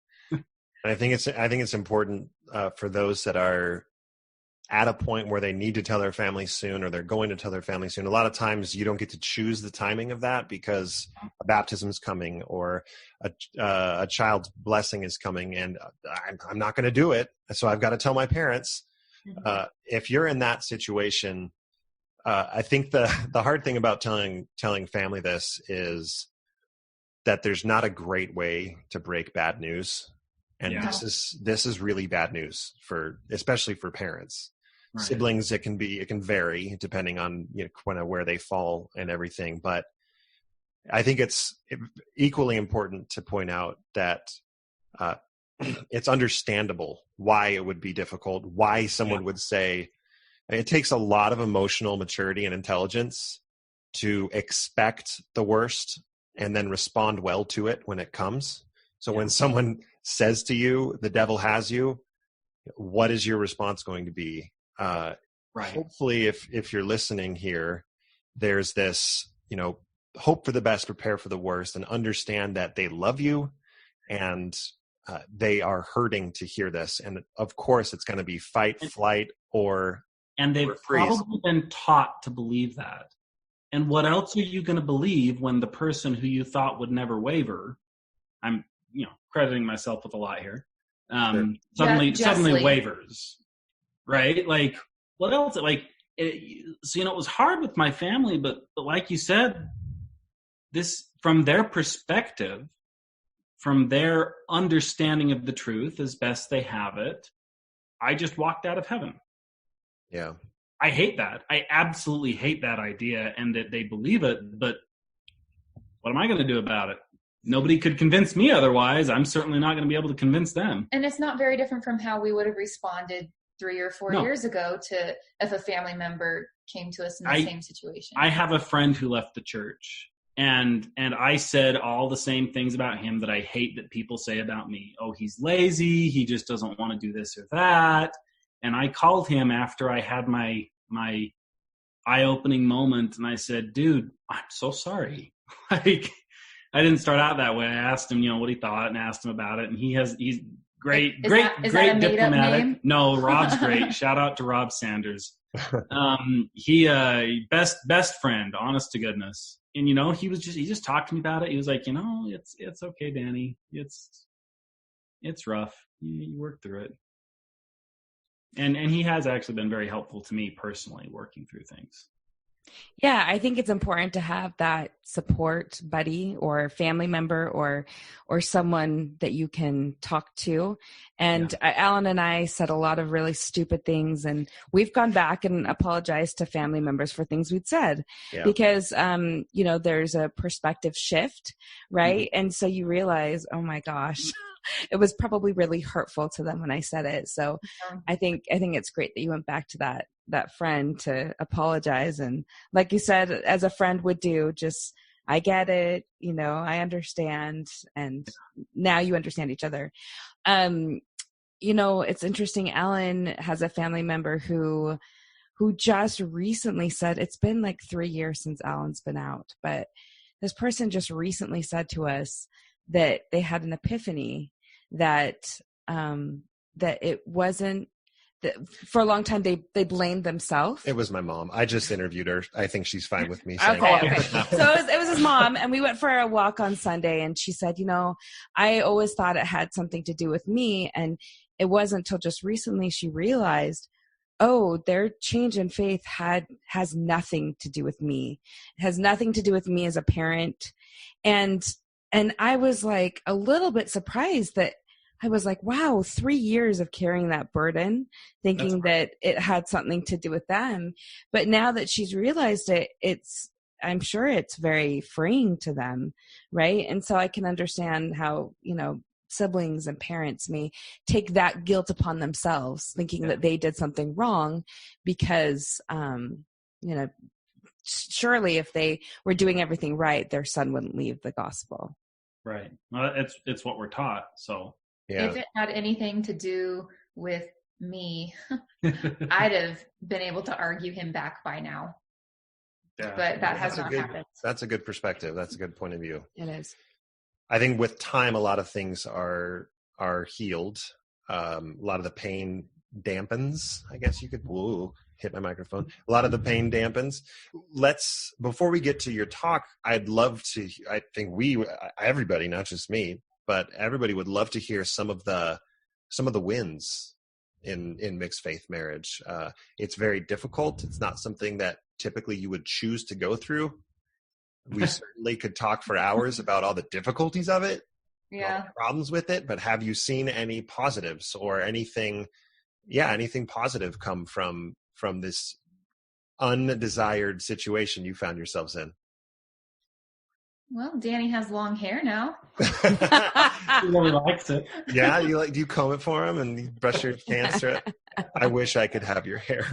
I think it's important for those that are at a point where they need to tell their family soon, or they're going to tell their family soon. A lot of times you don't get to choose the timing of that, because a baptism is coming, or a child's blessing is coming, and I'm not going to do it, so I've got to tell my parents. If you're in that situation, I think the hard thing about telling family this is that there's not a great way to break bad news. And this is really bad news, especially for parents. Right. Siblings, it can vary depending on, kind of where they fall and everything. But I think it's equally important to point out that it's understandable why it would be difficult, why someone would say. It takes a lot of emotional maturity and intelligence to expect the worst and then respond well to it when it comes. So when someone says to you, the devil has you, what is your response going to be? Right. Hopefully, if you're listening here, there's this, hope for the best, prepare for the worst, and understand that they love you and they are hurting to hear this. And of course, it's going to be fight, flight, and they've probably been taught to believe that. And what else are you going to believe when the person who you thought would never waver, I'm, crediting myself with a lot here, suddenly wavers, right? Like, what else? Like, it was hard with my family, but like you said, this, from their perspective, from their understanding of the truth as best they have it, I just walked out of heaven. Yeah. I hate that. I absolutely hate that idea and that they believe it, but what am I going to do about it? Nobody could convince me otherwise. I'm certainly not going to be able to convince them. And it's not very different from how we would have responded 3 or 4 years ago to if a family member came to us in the same situation. I have a friend who left the church, and I said all the same things about him that I hate that people say about me. Oh, he's lazy. He just doesn't want to do this or that. And I called him after I had my eye-opening moment, and I said, dude, I'm so sorry. Like, I didn't start out that way. I asked him, what he thought, and asked him about it. And he's great diplomatic. No, Rob's great. Shout out to Rob Sanders. He best friend, honest to goodness. And he just talked to me about it. He was like, it's okay, Danny. It's rough. You work through it. And he has actually been very helpful to me personally working through things. Yeah, I think it's important to have that support buddy or family member or someone that you can talk to. And Alan and I said a lot of really stupid things, and we've gone back and apologized to family members for things we'd said because, there's a perspective shift, right? Mm-hmm. And so you realize, oh my gosh, it was probably really hurtful to them when I said it. So I think it's great that you went back to that friend to apologize. And like you said, as a friend would do, just, I get it, I understand. And now you understand each other. It's interesting. Alan has a family member who just recently said, it's been like 3 years since Alan's been out, but this person just recently said to us that they had an epiphany that it wasn't, for a long time they blamed themselves. It was my mom. I just interviewed her. I think she's fine with me saying okay. So it was his mom, and we went for a walk on Sunday, and she said, I always thought it had something to do with me, and it wasn't until just recently she realized, oh, their change in faith has nothing to do with me. It has nothing to do with me as a parent. And I was like a little bit surprised that I was like, wow, 3 years of carrying that burden, thinking that it had something to do with them. But now that she's realized it, I'm sure it's very freeing to them, right? And so I can understand how, siblings and parents may take that guilt upon themselves, thinking that they did something wrong because, surely if they were doing everything right, their son wouldn't leave the gospel. Right. Well, it's what we're taught. So if it had anything to do with me, I'd have been able to argue him back by now. Yeah. But that has not happened. That's a good perspective. That's a good point of view. It is. I think with time, a lot of things are healed. A lot of the pain dampens. I guess you could hit my microphone. A lot of the pain dampens. Before we get to your talk, I'd love to. I think everybody, not just me, but everybody would love to hear some of the wins in mixed faith marriage. It's very difficult. It's not something that typically you would choose to go through. We certainly could talk for hours about all the difficulties of it, all the problems with it, but have you seen any positives or anything positive come from from this undesired situation you found yourselves in? Well, Danny has long hair now. He really likes it. Yeah, do you comb it for him and you brush your hands through it? I wish I could have your hair.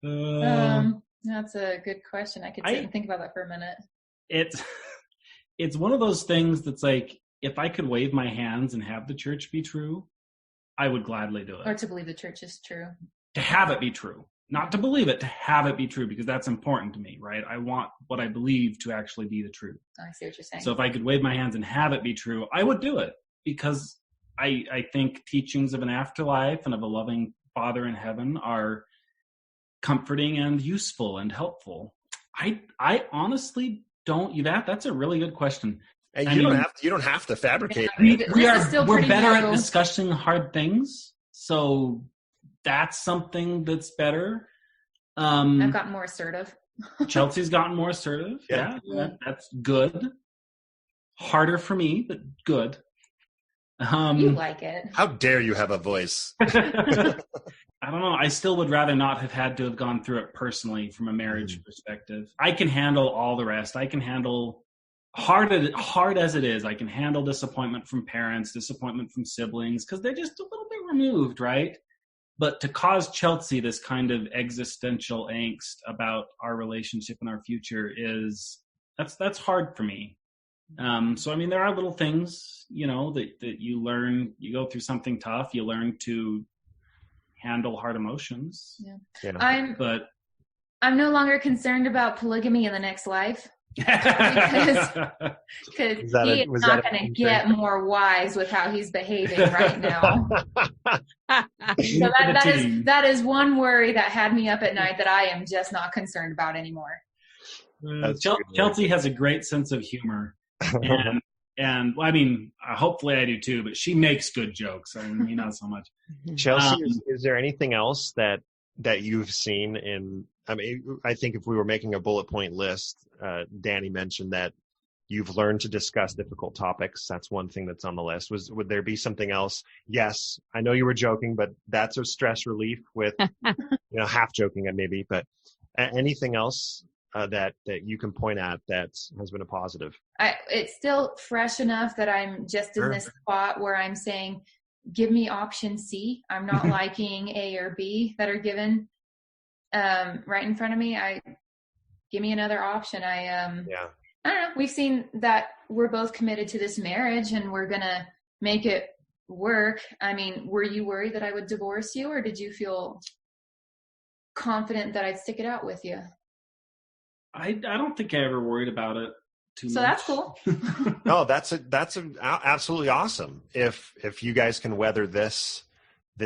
That's a good question. I could sit and think about that for a minute. It's one of those things that's like, if I could wave my hands and have the church be true, I would gladly do it. Or to believe the church is true. To have it be true. Not to believe it, to have it be true, because that's important to me, right? I want what I believe to actually be the truth. I see what you're saying. So if I could wave my hands and have it be true, I would do it, because I think teachings of an afterlife and of a loving Father in heaven are comforting and useful and helpful. I honestly don't. That's a really good question. And you don't have to fabricate. We're better at discussing hard things, so that's something that's better. I've gotten more assertive. Chelsea's gotten more assertive. Yeah. That's good. Harder for me, but good. You like it. How dare you have a voice? I don't know. I still would rather not have had to have gone through it personally from a marriage perspective. I can handle all the rest. I can handle hard as it is. I can handle disappointment from parents, disappointment from siblings, because they're just a little bit removed, right? But to cause Chelsea this kind of existential angst about our relationship and our future that's hard for me. So I mean, there are little things, that you learn. You go through something tough, you learn to handle hard emotions. Yeah. I'm no longer concerned about polygamy in the next life. because he's not going to get more wise with how he's behaving right now. So that is one worry that had me up at night that I am just not concerned about anymore. Chelsea has a great sense of humor, and I mean, hopefully I do too. But she makes good jokes. I mean, not so much. Chelsea, is there anything else that you've seen in? I mean, I think if we were making a bullet point list, Danny mentioned that you've learned to discuss difficult topics. That's one thing that's on the list. Would there be something else? Yes, I know you were joking, but that's a stress relief with, half joking maybe, but anything else that you can point at that has been a positive? It's still fresh enough that I'm just in this spot where I'm saying, give me option C. I'm not liking A or B that are given right in front of me. Give me another option. I don't know. We've seen that we're both committed to this marriage and we're going to make it work. I mean, were you worried that I would divorce you, or did you feel confident that I'd stick it out with you? I don't think I ever worried about it too much. So that's cool. No, that's absolutely awesome. If you guys can weather this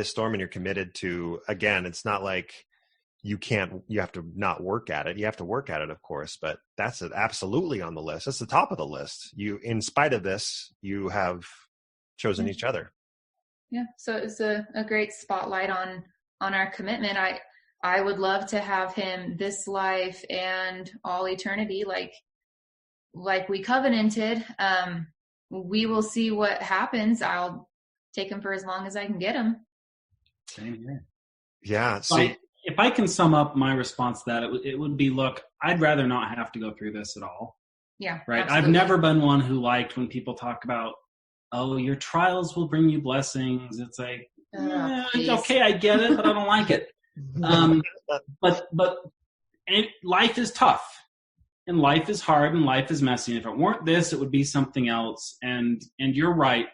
storm and you're committed to, again, it's not like you have to not work at it. You have to work at it, of course, but that's absolutely on the list. That's the top of the list. In spite of this, you have chosen each other. Yeah. So it's a great spotlight on our commitment. I would love to have him this life and all eternity, like we covenanted. We will see what happens. I'll take him for as long as I can get him. Same here. Yeah. See, if I can sum up my response to that, it would be, look, I'd rather not have to go through this at all. Yeah. Right. Absolutely. I've never been one who liked when people talk about, oh, your trials will bring you blessings. It's like, okay, I get it, but I don't like it. But life is tough, and life is hard, and life is messy. And if it weren't this, it would be something else. And you're right.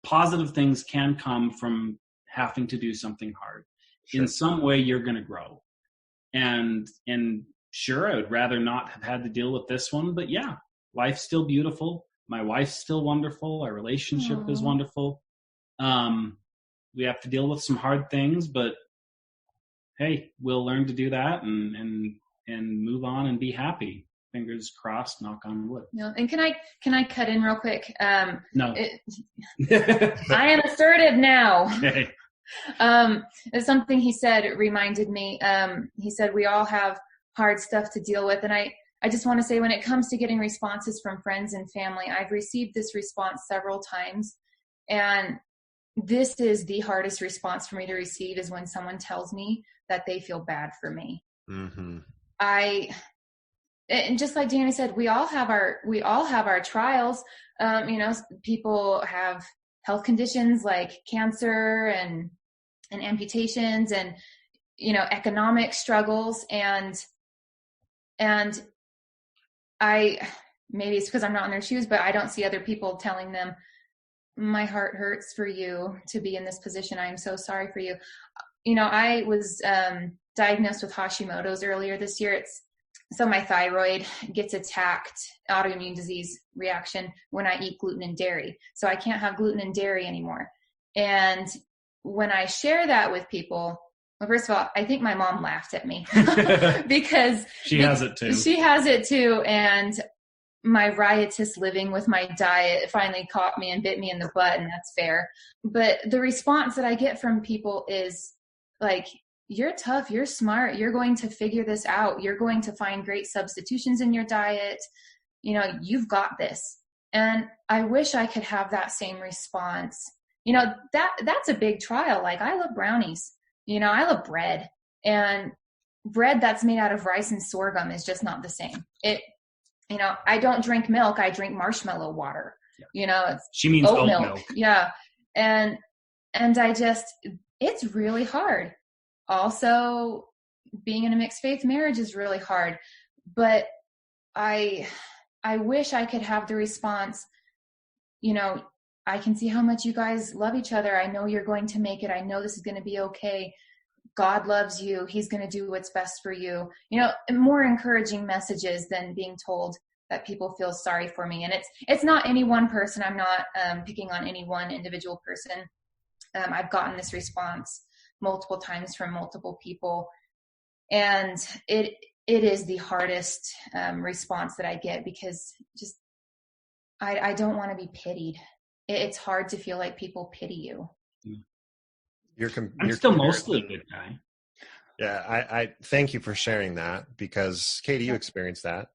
Positive things can come from having to do something hard. Sure. In some way, you're going to grow. And sure, I would rather not have had to deal with this one, but yeah, life's still beautiful. My wife's still wonderful. Our relationship is wonderful. We have to deal with some hard things, but hey, we'll learn to do that and move on and be happy. Fingers crossed, knock on wood. No, and can I cut in real quick? No. I am assertive now. Okay. It's something he said reminded me. He said we all have hard stuff to deal with, and I just want to say, when it comes to getting responses from friends and family, I've received this response several times, and this is the hardest response for me to receive, is when someone tells me that they feel bad for me. Mm-hmm. And just like Danny said, we all have our trials. People have health conditions like cancer and amputations and, economic struggles. And maybe it's because I'm not in their shoes, but I don't see other people telling them, my heart hurts for you to be in this position. I'm so sorry for you. I was diagnosed with Hashimoto's earlier this year. So my thyroid gets attacked, autoimmune disease reaction, when I eat gluten and dairy. So I can't have gluten and dairy anymore. And when I share that with people, well, first of all, I think my mom laughed at me because she has it too. She has it too. And my riotous living with my diet finally caught me and bit me in the butt, and that's fair. But the response that I get from people is like, you're tough, you're smart, you're going to figure this out, you're going to find great substitutions in your diet, you've got this. And I wish I could have that same response. That's a big trial. Like, I love brownies, I love bread, and bread that's made out of rice and sorghum is just not the same. I don't drink milk, I drink marshmallow water. Yeah. She means oat milk. Yeah. And it's really hard. Also, being in a mixed faith marriage is really hard, but I wish I could have the response, I can see how much you guys love each other. I know you're going to make it. I know this is going to be okay. God loves you. He's going to do what's best for you. More encouraging messages than being told that people feel sorry for me. And it's not any one person. I'm not picking on any one individual person. I've gotten this response multiple times from multiple people, and it is the hardest response that I get, because just I don't want to be pitied. It's hard to feel like people pity you. I'm still mostly a good guy. Yeah, I thank you for sharing that, because Katie, you experienced that.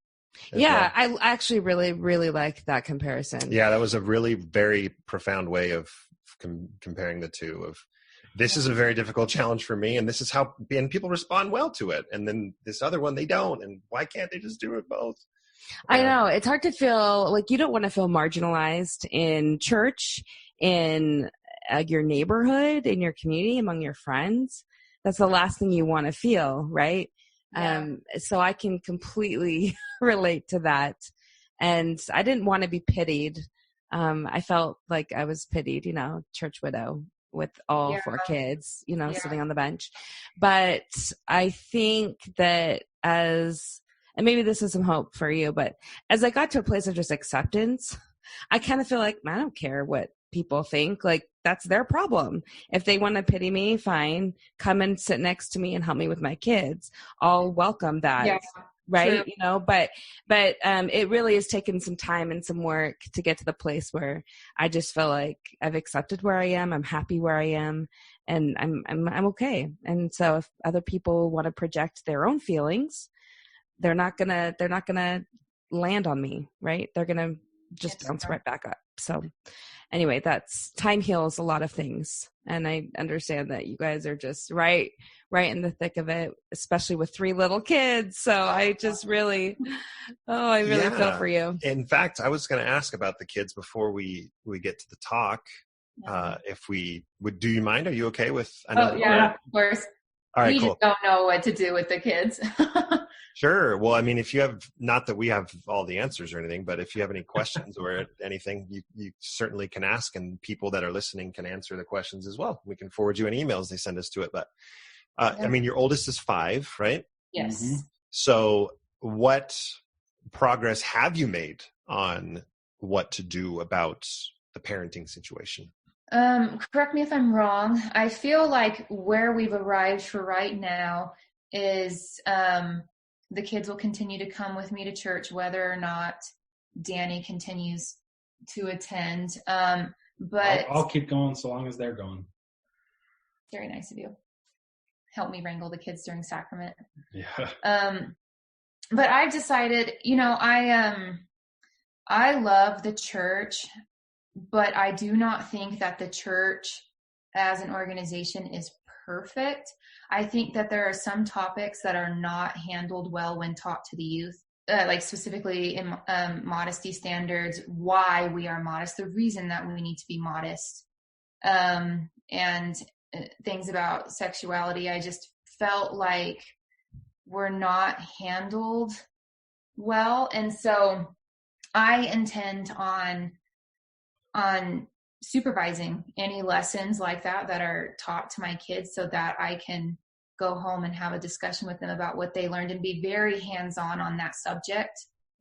Yeah, well. I actually really, really like that comparison. Yeah, that was a really very profound way of comparing the two. Of, this is a very difficult challenge for me, and this is how, and people respond well to it. And then this other one, they don't. And why can't they just do it both? I know. It's hard to feel like, you don't want to feel marginalized in church, in your neighborhood, in your community, among your friends. That's the last thing you want to feel, right? Yeah. So I can completely relate to that. And I didn't want to be pitied. I felt like I was pitied, church widow with all 4 kids, sitting on the bench. But I think that and maybe this is some hope for you, but as I got to a place of just acceptance, I kind of feel like, I don't care what people think. Like, that's their problem. If they want to pity me, fine. Come and sit next to me and help me with my kids. I'll welcome that. Yeah, right. True. But it really has taken some time and some work to get to the place where I just feel like I've accepted where I am. I'm happy where I am, and I'm okay. And so if other people want to project their own feelings, they're not gonna land on me, right? They're gonna just bounce right back up. So anyway, that's, time heals a lot of things. And I understand that you guys are just right in the thick of it, especially with 3 little kids. So I just really, feel for you. In fact, I was going to ask about the kids before we get to the talk. If we would, do you mind? Are you okay with? Of course. All right, we cool. just don't know what to do with the kids. Sure. Well, I mean, if you have, not that we have all the answers or anything, but if you have any questions or anything, you certainly can ask, and people that are listening can answer the questions as well. We can forward you any emails they send us to it. But I mean, your oldest is 5, right? Yes. Mm-hmm. So what progress have you made on what to do about the parenting situation? Correct me if I'm wrong. I feel like where we've arrived for right now is the kids will continue to come with me to church, whether or not Danny continues to attend. But I'll keep going so long as they're going. Very nice of you. Help me wrangle the kids during Sacrament. Yeah. But I've decided, I love the church, but I do not think that the church as an organization is perfect. I think that there are some topics that are not handled well when taught to the youth, like specifically in modesty standards, why we are modest, the reason that we need to be modest, and things about sexuality. I just felt like were not handled well. And so I intend on supervising any lessons like that are taught to my kids, so that I can go home and have a discussion with them about what they learned and be very hands-on on that subject,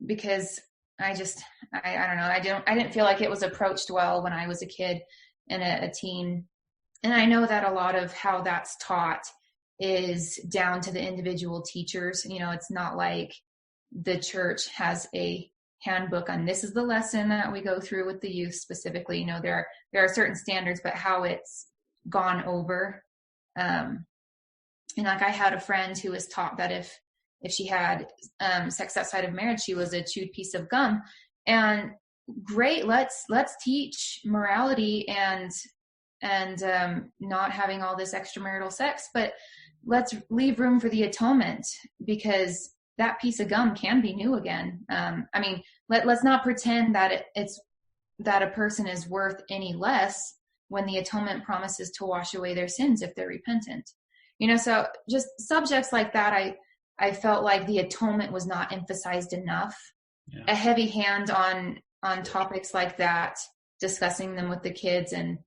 because I don't know. I didn't feel like it was approached well when I was a kid and a teen. And I know that a lot of how that's taught is down to the individual teachers. You know, it's not like the church has a handbook on this is the lesson that we go through with the youth specifically. You know, there are certain standards, but how it's gone over. And like I had a friend who was taught that if she had sex outside of marriage, she was a chewed piece of gum. And great, let's teach morality and not having all this extramarital sex, but let's leave room for the atonement, because that piece of gum can be new again. I mean, let's not pretend that it's that a person is worth any less when the atonement promises to wash away their sins if they're repentant. You know, so just subjects like that, I felt like the atonement was not emphasized enough. Yeah. A heavy hand on topics like that, discussing them with the kids and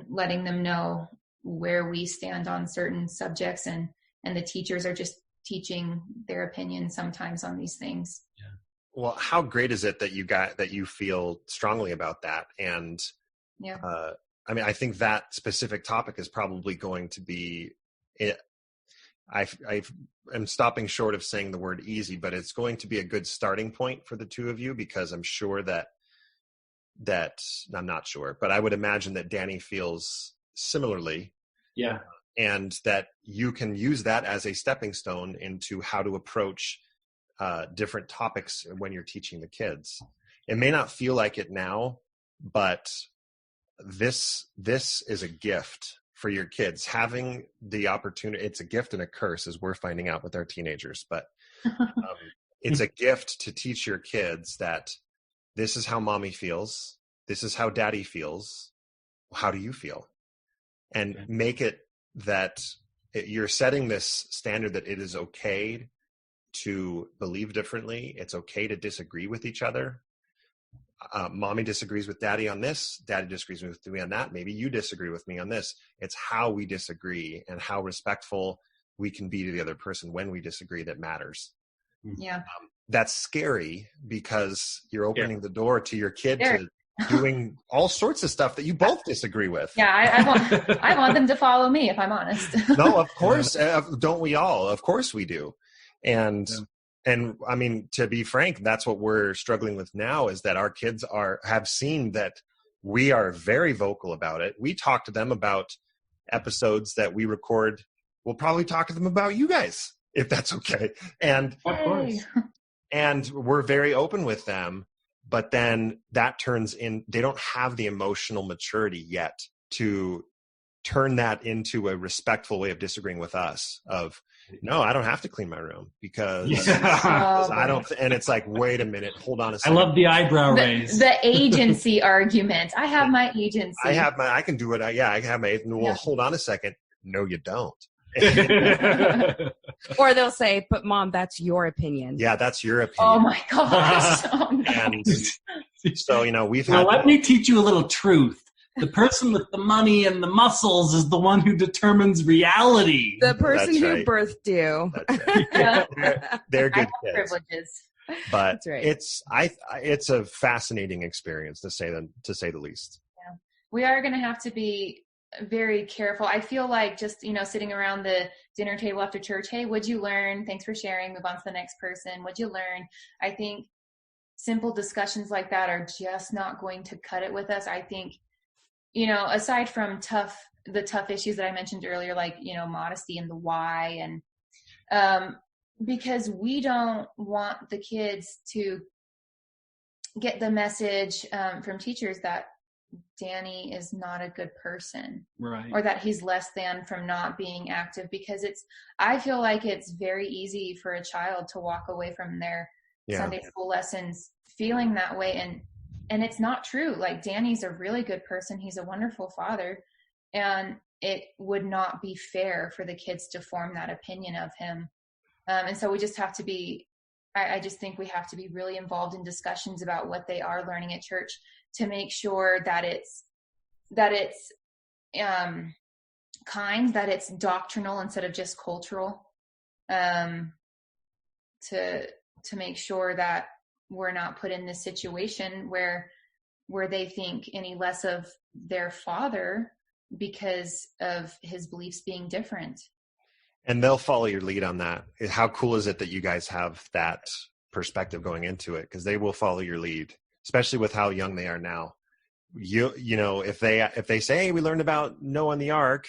letting them know where we stand on certain subjects, and the teachers are just teaching their opinion sometimes on these things. Yeah. Well, how great is it that you feel strongly about that? And yeah, I mean, I think that specific topic is probably going to be it. I'm stopping short of saying the word easy, but it's going to be a good starting point for the two of you, because I'm sure that I'm not sure, but I would imagine that Danny feels similarly. Yeah. And that you can use that as a stepping stone into how to approach different topics when you're teaching the kids. It may not feel like it now, but this is a gift for your kids. Having the opportunity, it's a gift and a curse, as we're finding out with our teenagers, but it's a gift to teach your kids that this is how mommy feels, this is how daddy feels, how do you feel? And make it that you're setting this standard that it is okay to believe differently. It's okay to disagree with each other. Mommy disagrees with daddy on this. Daddy disagrees with me on that. Maybe you disagree with me on this. It's how we disagree and how respectful we can be to the other person when we disagree that matters. Yeah. That's scary, because you're opening the door to your kid to doing all sorts of stuff that you both disagree with. Yeah, I want them to follow me, if I'm honest. No, of course. Don't we all? Of course we do. And I mean, to be frank, that's what we're struggling with now, is that our kids have seen that we are very vocal about it. We talk to them about episodes that we record. We'll probably talk to them about you guys, if that's okay. And of course. And we're very open with them. But then that turns in, they don't have the emotional maturity yet to turn that into a respectful way of disagreeing with us of, no, I don't have to clean my room because I don't. And it's like, wait a minute, hold on a second. I love the eyebrow raise. The agency argument. I have my agency. I can do it. I can have my, well, hold on a second. No, you don't. Or they'll say, but mom, that's your opinion. Yeah, that's your opinion. Oh my gosh. And so, you know, let me teach you a little truth. The person with the money and the muscles is the one who determines reality. The person who birthed you. That's right. They're good kids. Privileges. But it's a fascinating experience to say the least. Yeah. We are going to have to be very careful. I feel like just, sitting around the dinner table after church, hey, what'd you learn? Thanks for sharing. Move on to the next person. What'd you learn? I think simple discussions like that are just not going to cut it with us. I think, aside from the tough issues that I mentioned earlier, like, modesty and the why, and because we don't want the kids to get the message from teachers that Danny is not a good person, Right. or that he's less than from not being active, because I feel like it's very easy for a child to walk away from their Sunday school lessons feeling that way. And it's not true. Like, Danny's a really good person. He's a wonderful father. And it would not be fair for the kids to form that opinion of him. And so we just have to be, I just think we have to be really involved in discussions about what they are learning at church, to make sure that it's kind, that it's doctrinal instead of just cultural, to make sure that we're not put in this situation where they think any less of their father because of his beliefs being different. And they'll follow your lead on that. How cool is it that you guys have that perspective going into it? Because they will follow your lead, especially with how young they are now. You know, if they say, hey, we learned about Noah and the ark,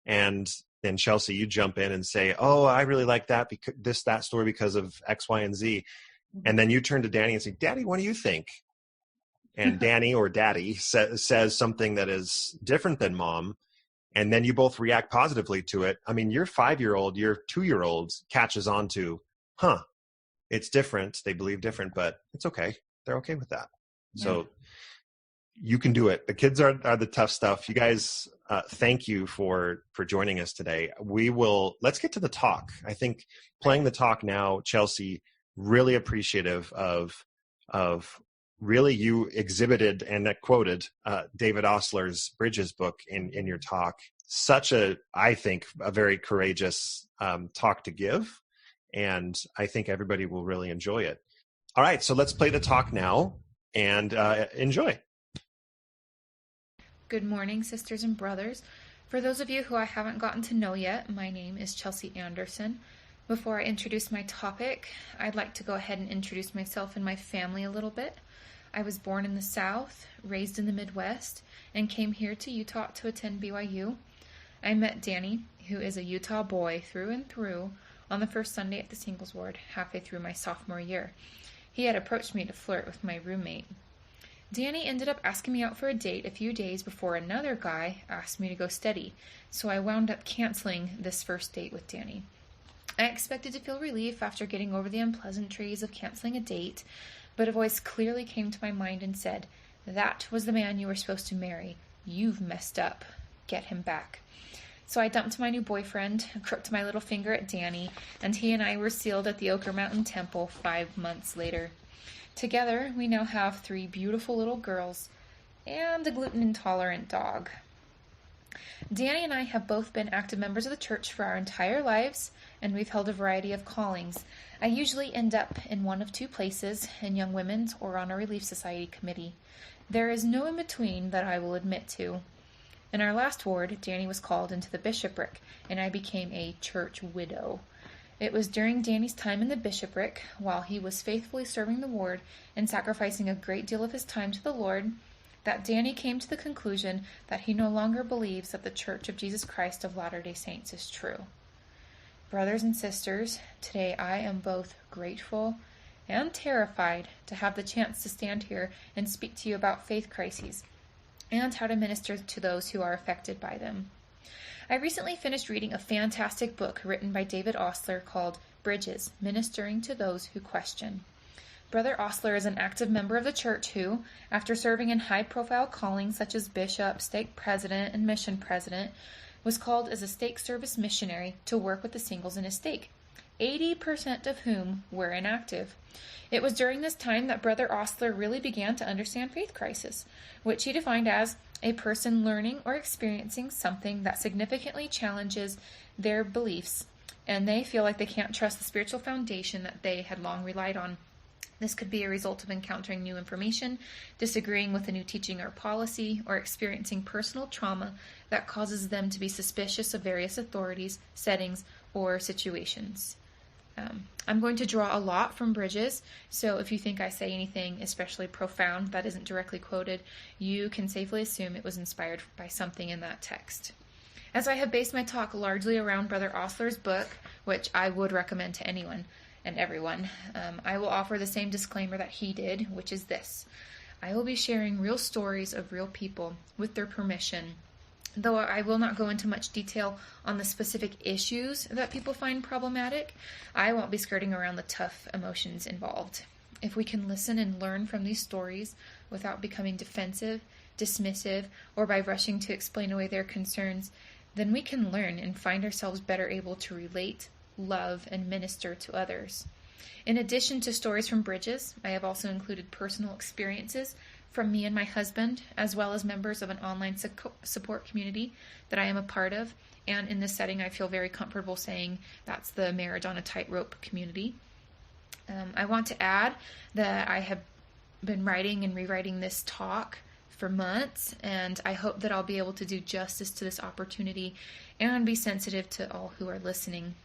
and then Chelsea, you jump in and say, oh, I really like that because that story because of X, Y, and Z. And then you turn to Danny and say, Daddy, what do you think? And Danny or Daddy says something that is different than Mom. And then you both react positively to it. I mean, your 5-year-old, your 2-year-old catches on to, it's different. They believe different, but it's okay. They're okay with that. So you can do it. The kids are the tough stuff. You guys, thank you for joining us today. Let's get to the talk. I think playing the talk now, Chelsea, really appreciative of really you exhibited and quoted David Ostler's Bridges book in your talk. Such I think, a very courageous talk to give. And I think everybody will really enjoy it. All right, so let's play the talk now and enjoy. Good morning, sisters and brothers. For those of you who I haven't gotten to know yet, my name is Chelsea Anderson. Before I introduce my topic, I'd like to go ahead and introduce myself and my family a little bit. I was born in the South, raised in the Midwest, and came here to Utah to attend BYU. I met Danny, who is a Utah boy through and through, on the first Sunday at the Singles Ward, halfway through my sophomore year. He had approached me to flirt with my roommate. Danny ended up asking me out for a date a few days before another guy asked me to go steady, so I wound up canceling this first date with Danny. I expected to feel relief after getting over the unpleasantries of canceling a date, but a voice clearly came to my mind and said, "That was the man you were supposed to marry. You've messed up. Get him back." So I dumped my new boyfriend, crooked my little finger at Danny, and he and I were sealed at the Ochre Mountain Temple 5 months later. Together, we now have 3 beautiful little girls and a gluten-intolerant dog. Danny and I have both been active members of the church for our entire lives, and we've held a variety of callings. I usually end up in one of 2 places, in Young Women's or on a Relief Society committee. There is no in-between that I will admit to. In our last ward, Danny was called into the bishopric, and I became a church widow. It was during Danny's time in the bishopric, while he was faithfully serving the ward and sacrificing a great deal of his time to the Lord, that Danny came to the conclusion that he no longer believes that the Church of Jesus Christ of Latter-day Saints is true. Brothers and sisters, today I am both grateful and terrified to have the chance to stand here and speak to you about faith crises and how to minister to those who are affected by them. I recently finished reading a fantastic book written by David Ostler called Bridges, Ministering to Those Who Question. Brother Ostler is an active member of the church who, after serving in high-profile callings such as bishop, stake president, and mission president, was called as a stake service missionary to work with the singles in his stake, 80% of whom were inactive. It was during this time that Brother Ostler really began to understand faith crisis, which he defined as a person learning or experiencing something that significantly challenges their beliefs, and they feel like they can't trust the spiritual foundation that they had long relied on. This could be a result of encountering new information, disagreeing with a new teaching or policy, or experiencing personal trauma that causes them to be suspicious of various authorities, settings, or situations. I'm going to draw a lot from Bridges, so if you think I say anything especially profound that isn't directly quoted, you can safely assume it was inspired by something in that text. As I have based my talk largely around Brother Ostler's book, which I would recommend to anyone and everyone, I will offer the same disclaimer that he did, which is this. I will be sharing real stories of real people with their permission. Though I will not go into much detail on the specific issues that people find problematic, I won't be skirting around the tough emotions involved. If we can listen and learn from these stories without becoming defensive, dismissive, or by rushing to explain away their concerns, then we can learn and find ourselves better able to relate, love, and minister to others. In addition to stories from Bridges, I have also included personal experiences from me and my husband, as well as members of an online support community that I am a part of. And in this setting, I feel very comfortable saying that's the Marriage on a Tightrope community. I want to add that I have been writing and rewriting this talk for months, and I hope that I'll be able to do justice to this opportunity and be sensitive to all who are listening.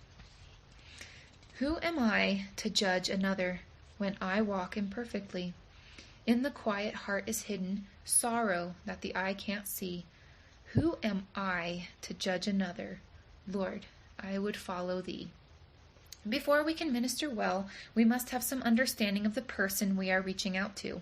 Who am I to judge another when I walk imperfectly? In the quiet heart is hidden sorrow that the eye can't see. Who am I to judge another? Lord, I would follow thee. Before we can minister well, we must have some understanding of the person we are reaching out to.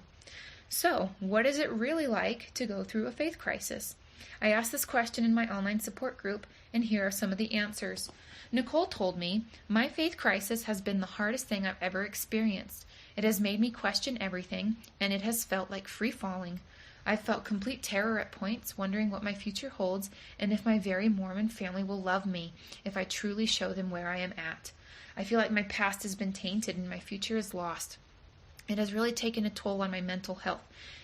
So, what is it really like to go through a faith crisis? I asked this question in my online support group, and here are some of the answers. Nicole told me, my faith crisis has been the hardest thing I've ever experienced. It has made me question everything, and it has felt like free falling. I've felt complete terror at points, wondering what my future holds, and if my very Mormon family will love me if I truly show them where I am at. I feel like my past has been tainted and my future is lost. It has really taken a toll on my mental health.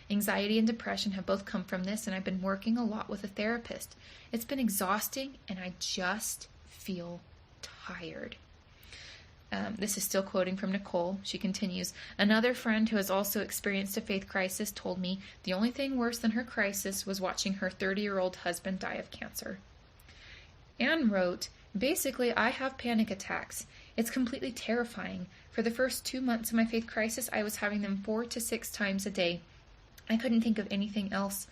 Anxiety and depression have both come from this, and I've been working a lot with a therapist. It's been exhausting, and I just feel tired. This is still quoting from Nicole. She continues, another friend who has also experienced a faith crisis told me the only thing worse than her crisis was watching her 30-year-old husband die of cancer. Anne wrote, basically, I have panic attacks. It's completely terrifying. For the first 2 months of my faith crisis, I was having them 4 to 6 times a day. I couldn't think of anything else.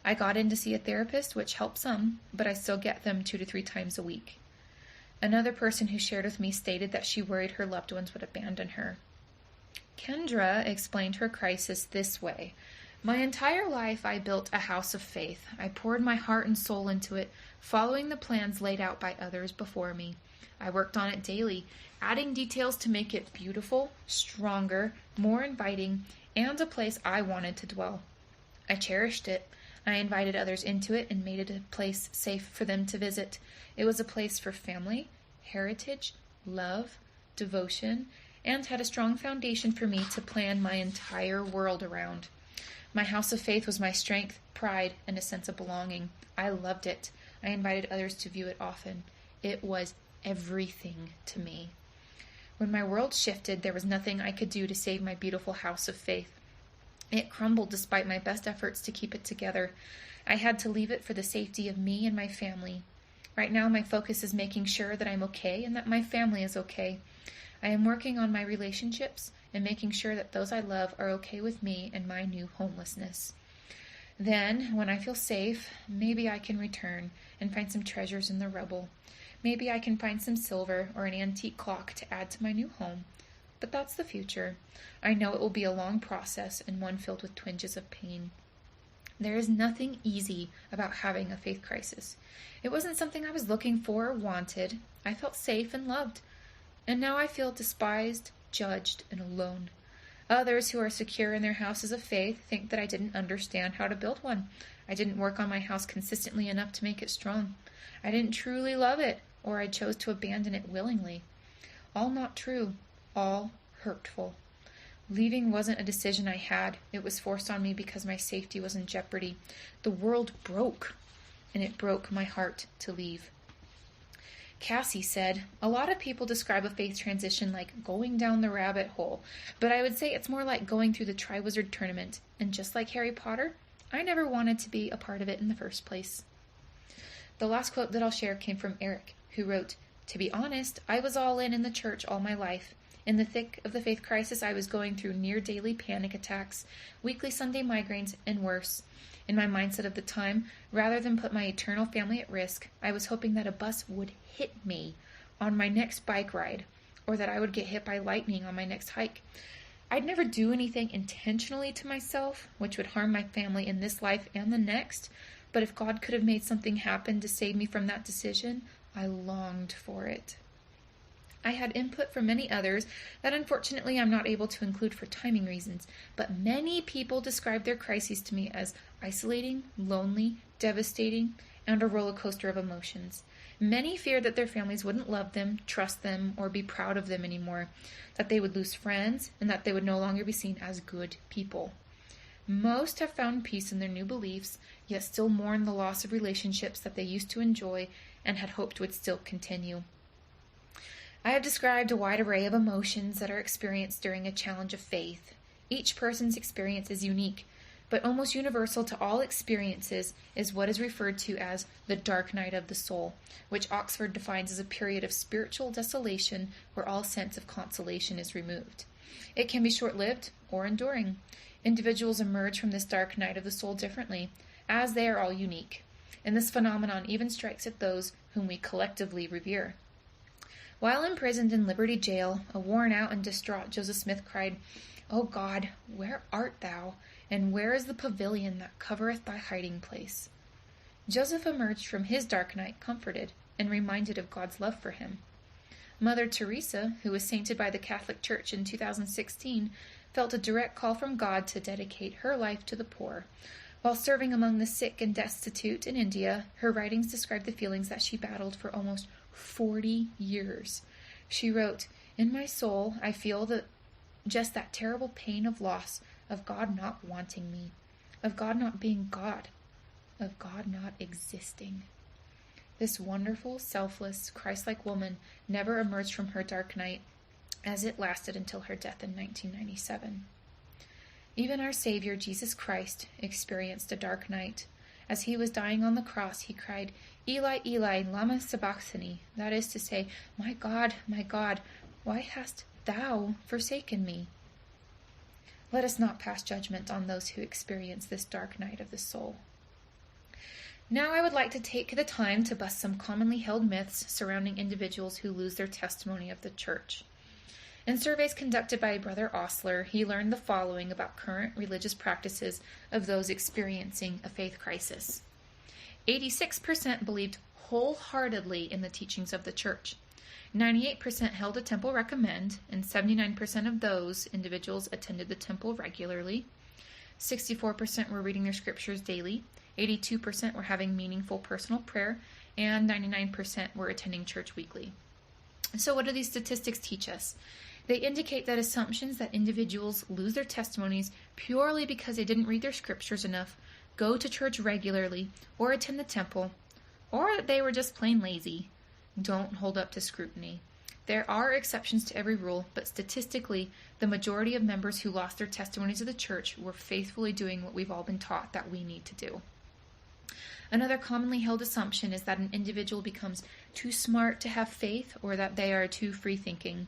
I got in to see a therapist, which helped some, but I still get them 2 to 3 times a week. Another person who shared with me stated that she worried her loved ones would abandon her. Kendra explained her crisis this way. My entire life I built a house of faith. I poured my heart and soul into it, following the plans laid out by others before me. I worked on it daily, adding details to make it beautiful, stronger, more inviting, and a place I wanted to dwell. I cherished it. I invited others into it and made it a place safe for them to visit. It was a place for family, heritage, love, devotion, and had a strong foundation for me to plan my entire world around. My house of faith was my strength, pride, and a sense of belonging. I loved it. I invited others to view it often. It was everything to me. When my world shifted, there was nothing I could do to save my beautiful house of faith. It crumbled despite my best efforts to keep it together. I had to leave it for the safety of me and my family. Right now, my focus is making sure that I'm okay and that my family is okay. I am working on my relationships and making sure that those I love are okay with me and my new homelessness. Then, when I feel safe, maybe I can return and find some treasures in the rubble. Maybe I can find some silver or an antique clock to add to my new home. But that's the future. I know it will be a long process and one filled with twinges of pain. There is nothing easy about having a faith crisis. It wasn't something I was looking for or wanted. I felt safe and loved. And now I feel despised, judged, and alone. Others who are secure in their houses of faith think that I didn't understand how to build one. I didn't work on my house consistently enough to make it strong. I didn't truly love it, or I chose to abandon it willingly. All not true. All hurtful. Leaving wasn't a decision I had. It was forced on me because my safety was in jeopardy. The world broke, and it broke my heart to leave. Cassie said, a lot of people describe a faith transition like going down the rabbit hole, but I would say it's more like going through the Triwizard Tournament, and just like Harry Potter, I never wanted to be a part of it in the first place. The last quote that I'll share came from Eric, who wrote, to be honest, I was all in the church all my life. In the thick of the faith crisis, I was going through near-daily panic attacks, weekly Sunday migraines, and worse. In my mindset of the time, rather than put my eternal family at risk, I was hoping that a bus would hit me on my next bike ride, or that I would get hit by lightning on my next hike. I'd never do anything intentionally to myself, which would harm my family in this life and the next, but if God could have made something happen to save me from that decision, I longed for it. I had input from many others that unfortunately I'm not able to include for timing reasons, but many people described their crises to me as isolating, lonely, devastating, and a roller coaster of emotions. Many feared that their families wouldn't love them, trust them, or be proud of them anymore, that they would lose friends, and that they would no longer be seen as good people. Most have found peace in their new beliefs, yet still mourn the loss of relationships that they used to enjoy and had hoped would still continue. I have described a wide array of emotions that are experienced during a challenge of faith. Each person's experience is unique, but almost universal to all experiences is what is referred to as the dark night of the soul, which Oxford defines as a period of spiritual desolation where all sense of consolation is removed. It can be short-lived or enduring. Individuals emerge from this dark night of the soul differently, as they are all unique, and this phenomenon even strikes at those whom we collectively revere. While imprisoned in Liberty Jail, a worn-out and distraught Joseph Smith cried, "O God, where art thou? And where is the pavilion that covereth thy hiding place?" Joseph emerged from his dark night comforted and reminded of God's love for him. Mother Teresa, who was sainted by the Catholic Church in 2016, felt a direct call from God to dedicate her life to the poor. While serving among the sick and destitute in India, her writings describe the feelings that she battled for almost 40 years. She wrote, "In my soul, I feel just that terrible pain of loss, of God not wanting me, of God not being God, of God not existing." This wonderful, selfless, Christ-like woman never emerged from her dark night, as it lasted until her death in 1997. Even our Savior, Jesus Christ, experienced a dark night. As he was dying on the cross, he cried, "Eli, Eli, lama sabachthani," that is to say, my God, why hast thou forsaken me?" Let us not pass judgment on those who experience this dark night of the soul. Now I would like to take the time to bust some commonly held myths surrounding individuals who lose their testimony of the church. In surveys conducted by Brother Osler, he learned the following about current religious practices of those experiencing a faith crisis. 86% believed wholeheartedly in the teachings of the church. 98% held a temple recommend, and 79% of those individuals attended the temple regularly. 64% were reading their scriptures daily. 82% were having meaningful personal prayer, and 99% were attending church weekly. So what do these statistics teach us? They indicate that assumptions that individuals lose their testimonies purely because they didn't read their scriptures enough, go to church regularly, or attend the temple, or that they were just plain lazy, don't hold up to scrutiny. There are exceptions to every rule, but statistically, the majority of members who lost their testimonies of the church were faithfully doing what we've all been taught that we need to do. Another commonly held assumption is that an individual becomes too smart to have faith, or that they are too free-thinking.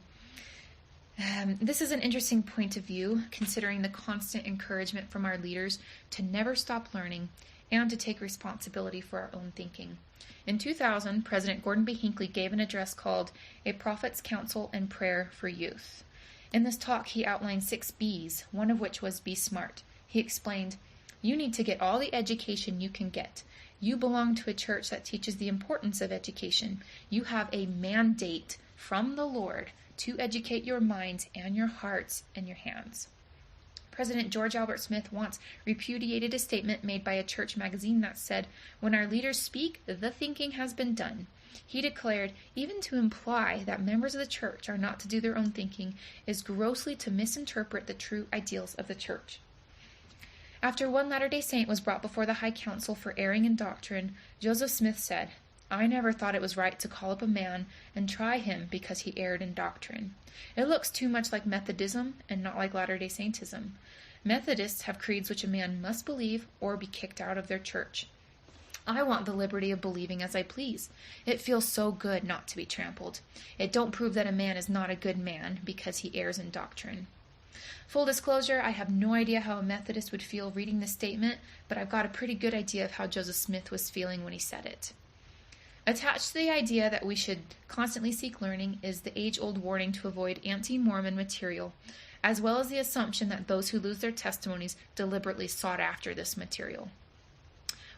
This is an interesting point of view, considering the constant encouragement from our leaders to never stop learning and to take responsibility for our own thinking. In 2000, President Gordon B. Hinckley gave an address called A Prophet's Counsel and Prayer for Youth. In this talk, he outlined 6 B's, one of which was be smart. He explained, "You need to get all the education you can get. You belong to a church that teaches the importance of education. You have a mandate from the Lord to educate your minds and your hearts and your hands." President George Albert Smith once repudiated a statement made by a church magazine that said, "When our leaders speak, the thinking has been done." He declared, even to imply that members of the church are not to do their own thinking is grossly to misinterpret the true ideals of the church. After one Latter-day Saint was brought before the High Council for erring in doctrine, Joseph Smith said, "I never thought it was right to call up a man and try him because he erred in doctrine. It looks too much like Methodism and not like Latter-day Saintism. Methodists have creeds which a man must believe or be kicked out of their church. I want the liberty of believing as I please. It feels so good not to be trampled. It don't prove that a man is not a good man because he errs in doctrine." Full disclosure, I have no idea how a Methodist would feel reading this statement, but I've got a pretty good idea of how Joseph Smith was feeling when he said it. Attached to the idea that we should constantly seek learning is the age-old warning to avoid anti-Mormon material. as well as the assumption that those who lose their testimonies deliberately sought after this material.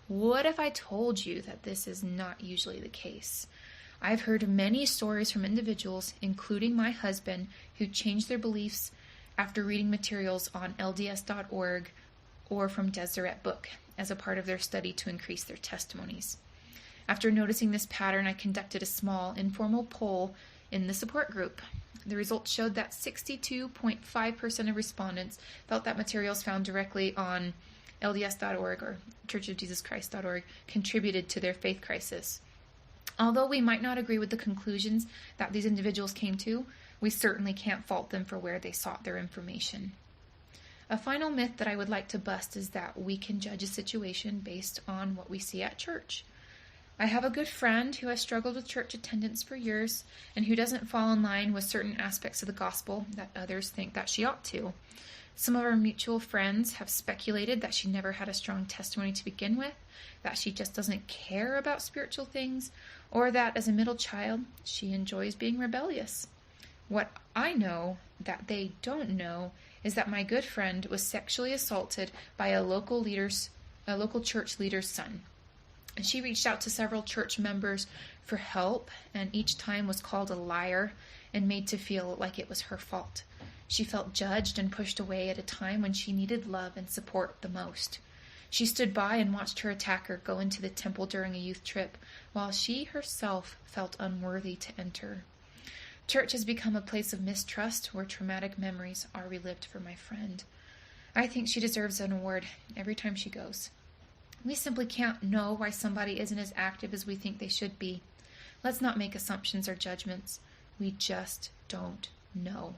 What if I told you that this is not usually the case? I've heard many stories from individuals, including my husband, who changed their beliefs after reading materials on LDS.org or from Deseret Book as a part of their study to increase their testimonies. After noticing this pattern, I conducted a small, informal poll in the support group. The results showed that 62.5% of respondents felt that materials found directly on LDS.org or churchofjesuschrist.org contributed to their faith crisis. Although we might not agree with the conclusions that these individuals came to, we certainly can't fault them for where they sought their information. A final myth that I would like to bust is that we can judge a situation based on what we see at church. I have a good friend who has struggled with church attendance for years and who doesn't fall in line with certain aspects of the gospel that others think that she ought to. Some of our mutual friends have speculated that she never had a strong testimony to begin with, that she just doesn't care about spiritual things, or that as a middle child, she enjoys being rebellious. What I know that they don't know is that my good friend was sexually assaulted by a local church leader's son. And she reached out to several church members for help, and each time was called a liar and made to feel like it was her fault. She felt judged and pushed away at a time when she needed love and support the most. She stood by and watched her attacker go into the temple during a youth trip, while she herself felt unworthy to enter. Church has become a place of mistrust where traumatic memories are relived for my friend. I think she deserves an award every time she goes. We simply can't know why somebody isn't as active as we think they should be. Let's not make assumptions or judgments. We just don't know.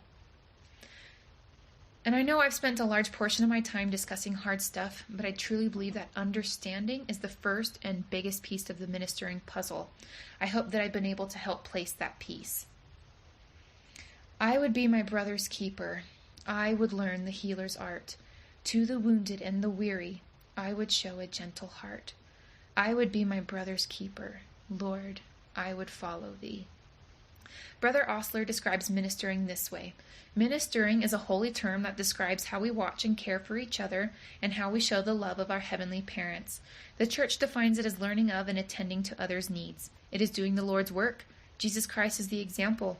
And I know I've spent a large portion of my time discussing hard stuff, but I truly believe that understanding is the first and biggest piece of the ministering puzzle. I hope that I've been able to help place that piece. I would be my brother's keeper. I would learn the healer's art. To the wounded and the weary, I would show a gentle heart. I would be my brother's keeper. Lord, I would follow thee. Brother Osler describes ministering this way. Ministering is a holy term that describes how we watch and care for each other and how we show the love of our heavenly parents. The church defines it as learning of and attending to others' needs. It is doing the Lord's work. Jesus Christ is the example.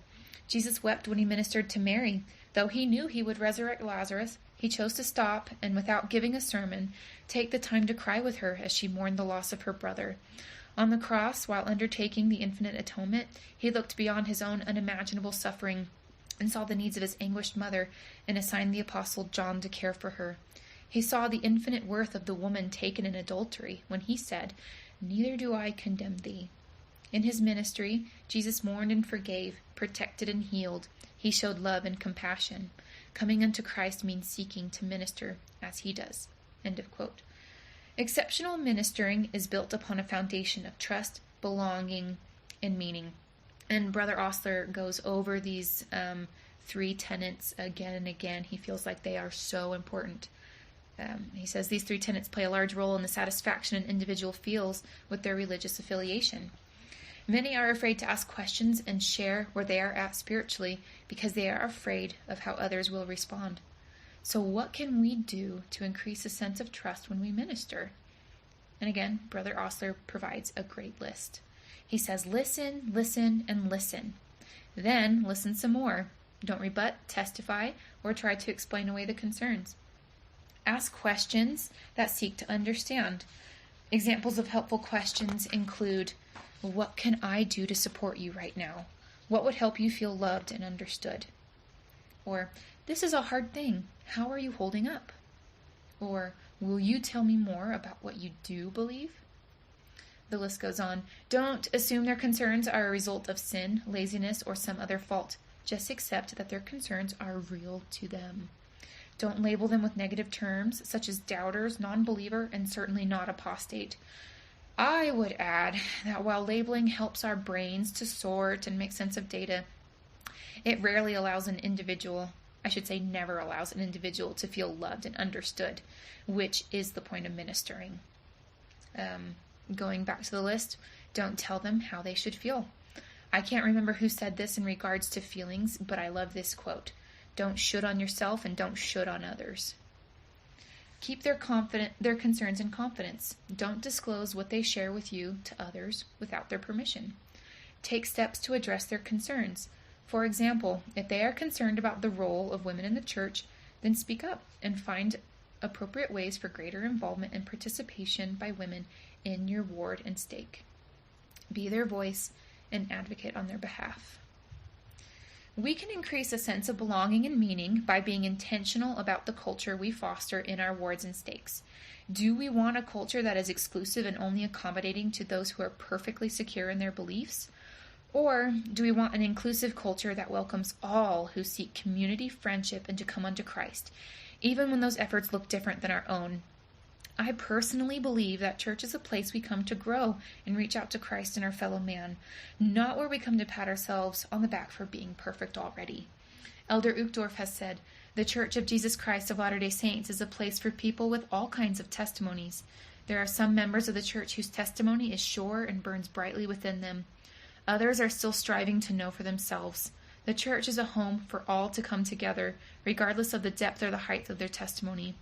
Jesus wept when he ministered to Mary. Though he knew he would resurrect Lazarus, he chose to stop and, without giving a sermon, take the time to cry with her as she mourned the loss of her brother. On the cross, while undertaking the infinite atonement, he looked beyond his own unimaginable suffering and saw the needs of his anguished mother and assigned the apostle John to care for her. He saw the infinite worth of the woman taken in adultery when he said, "Neither do I condemn thee." In his ministry, Jesus mourned and forgave, protected and healed. He showed love and compassion. Coming unto Christ means seeking to minister as he does. End of quote. Exceptional ministering is built upon a foundation of trust, belonging, and meaning. And Brother Osler goes over these 3 tenets again and again. He feels like they are so important. He says these 3 tenets play a large role in the satisfaction an individual feels with their religious affiliation. Many are afraid to ask questions and share where they are at spiritually because they are afraid of how others will respond. So what can we do to increase a sense of trust when we minister? And again, Brother Osler provides a great list. He says, listen, listen, and listen. Then listen some more. Don't rebut, testify, or try to explain away the concerns. Ask questions that seek to understand. Examples of helpful questions include, what can I do to support you right now? What would help you feel loved and understood? Or, this is a hard thing. How are you holding up? Or, will you tell me more about what you do believe? The list goes on. Don't assume their concerns are a result of sin, laziness, or some other fault. Just accept that their concerns are real to them. Don't label them with negative terms, such as doubters, non-believer, and certainly not apostate. I would add that while labeling helps our brains to sort and make sense of data, it rarely allows an individual, I should say never allows an individual to feel loved and understood, which is the point of ministering. Going back to the list, don't tell them how they should feel. I can't remember who said this in regards to feelings, but I love this quote. Don't should on yourself and don't should on others. Keep their concerns in confidence. Don't disclose what they share with you to others without their permission. Take steps to address their concerns. For example, if they are concerned about the role of women in the church, then speak up and find appropriate ways for greater involvement and participation by women in your ward and stake. Be their voice and advocate on their behalf. We can increase a sense of belonging and meaning by being intentional about the culture we foster in our wards and stakes. Do we want a culture that is exclusive and only accommodating to those who are perfectly secure in their beliefs? Or do we want an inclusive culture that welcomes all who seek community, friendship, and to come unto Christ, even when those efforts look different than our own? I personally believe that church is a place we come to grow and reach out to Christ and our fellow man, not where we come to pat ourselves on the back for being perfect already. Elder Uchtdorf has said, "The Church of Jesus Christ of Latter-day Saints is a place for people with all kinds of testimonies. There are some members of the church whose testimony is sure and burns brightly within them. Others are still striving to know for themselves. The church is a home for all to come together, regardless of the depth or the height of their testimony.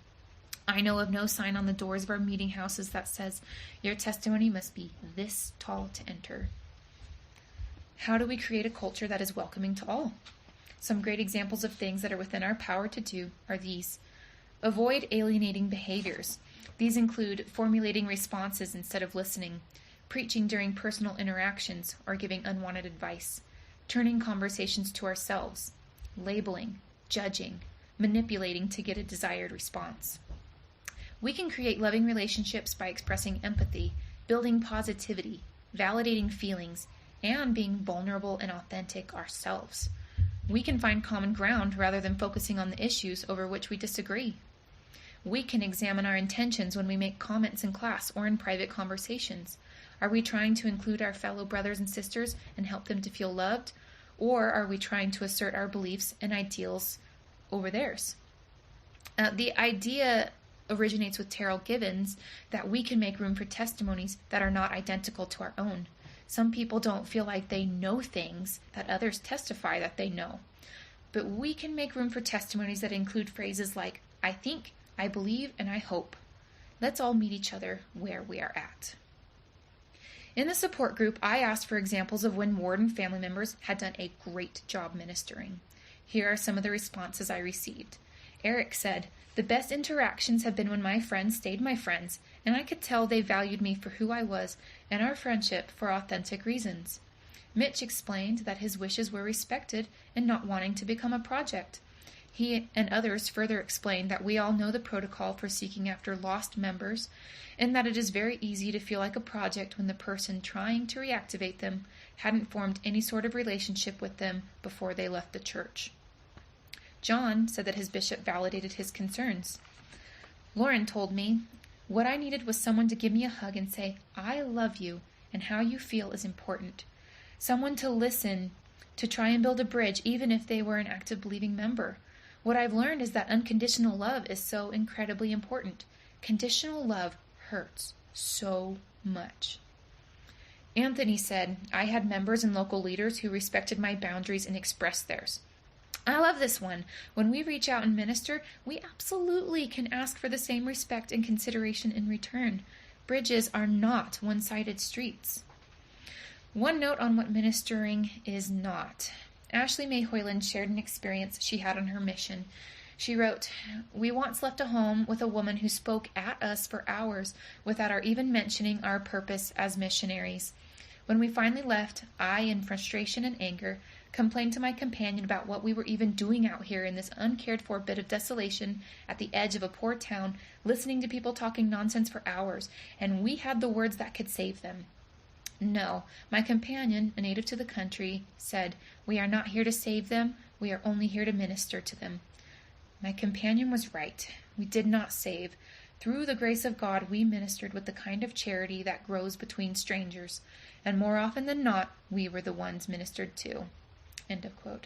I know of no sign on the doors of our meeting houses that says, 'Your testimony must be this tall to enter.'" How do we create a culture that is welcoming to all? Some great examples of things that are within our power to do are these. Avoid alienating behaviors. These include formulating responses instead of listening, preaching during personal interactions or giving unwanted advice, turning conversations to ourselves, labeling, judging, manipulating to get a desired response. We can create loving relationships by expressing empathy, building positivity, validating feelings, and being vulnerable and authentic ourselves. We can find common ground rather than focusing on the issues over which we disagree. We can examine our intentions when we make comments in class or in private conversations. Are we trying to include our fellow brothers and sisters and help them to feel loved? Or are we trying to assert our beliefs and ideals over theirs? The idea originates with Terrell Gibbons that we can make room for testimonies that are not identical to our own. Some people don't feel like they know things that others testify that they know. But we can make room for testimonies that include phrases like, "I think," "I believe," and "I hope." Let's all meet each other where we are at. In the support group, I asked for examples of when ward and family members had done a great job ministering. Here are some of the responses I received. Eric said, "The best interactions have been when my friends stayed my friends, and I could tell they valued me for who I was and our friendship for authentic reasons." Mitch explained that his wishes were respected and not wanting to become a project. He and others further explained that we all know the protocol for seeking after lost members, and that it is very easy to feel like a project when the person trying to reactivate them hadn't formed any sort of relationship with them before they left the church. John said that his bishop validated his concerns. Lauren told me, "What I needed was someone to give me a hug and say, 'I love you,' and how you feel is important. Someone to listen, to try and build a bridge, even if they were an active believing member. What I've learned is that unconditional love is so incredibly important. Conditional love hurts so much." Anthony said, "I had members and local leaders who respected my boundaries and expressed theirs." I love this one. When we reach out and minister, we absolutely can ask for the same respect and consideration in return. Bridges are not one-sided streets. One note on what ministering is not. Ashley May Hoyland shared an experience she had on her mission. She wrote, "We once left a home with a woman who spoke at us for hours without our even mentioning our purpose as missionaries. When we finally left, I, in frustration and anger, complained to my companion about what we were even doing out here in this uncared-for bit of desolation at the edge of a poor town, listening to people talking nonsense for hours, and we had the words that could save them. No, my companion, a native to the country, said, 'We are not here to save them, we are only here to minister to them.' My companion was right. We did not save. Through the grace of God, we ministered with the kind of charity that grows between strangers, and more often than not, we were the ones ministered to." End of quote.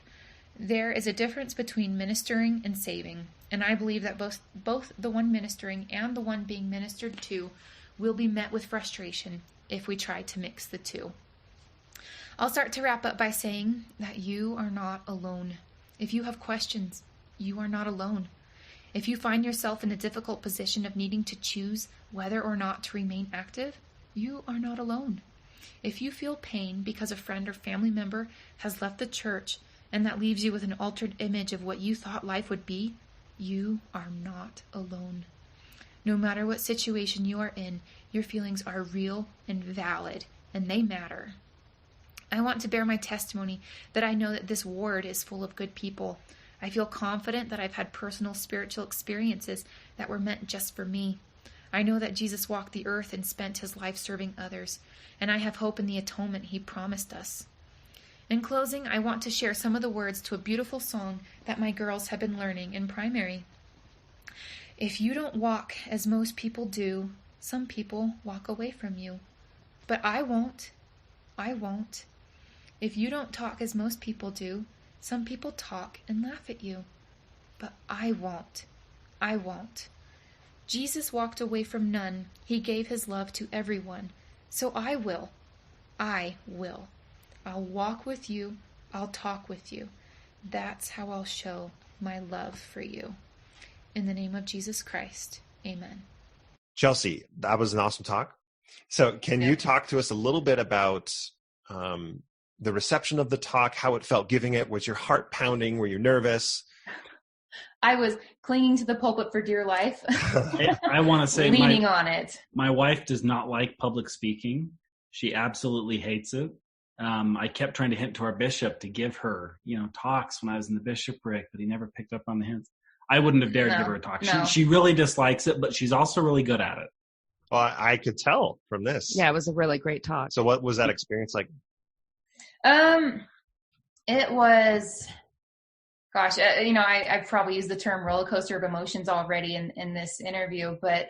There is a difference between ministering and saving, and I believe that both the one ministering and the one being ministered to will be met with frustration if we try to mix the two. I'll start to wrap up by saying that you are not alone. If you have questions, You are not alone. If you find yourself in a difficult position of needing to choose whether or not to remain active, you are not alone. If you feel pain because a friend or family member has left the church and that leaves you with an altered image of what you thought life would be, you are not alone. No matter what situation you are in, your feelings are real and valid, and they matter. I want to bear my testimony that I know that this ward is full of good people. I feel confident that I've had personal spiritual experiences that were meant just for me. I know that Jesus walked the earth and spent his life serving others, and I have hope in the atonement he promised us. In closing, I want to share some of the words to a beautiful song that my girls have been learning in primary. If you don't walk as most people do, some people walk away from you. But I won't. I won't. If you don't talk as most people do, some people talk and laugh at you. But I won't. I won't. Jesus walked away from none. He gave his love to everyone. So I will. I will. I'll walk with you. I'll talk with you. That's how I'll show my love for you. In the name of Jesus Christ, amen. Chelsea, that was an awesome talk. So can you talk to us a little bit about the reception of the talk, how it felt giving it? Was your heart pounding? Were you nervous? I was clinging to the pulpit for dear life. I want to say leaning on it. My wife does not like public speaking. She absolutely hates it. I kept trying to hint to our bishop to give her, talks when I was in the bishopric, but he never picked up on the hints. I wouldn't have dared give her a talk. No. She really dislikes it, but she's also really good at it. Well, I could tell from this. Yeah, it was a really great talk. So what was that experience like? It was, gosh, I've probably used the term roller coaster of emotions already in this interview, but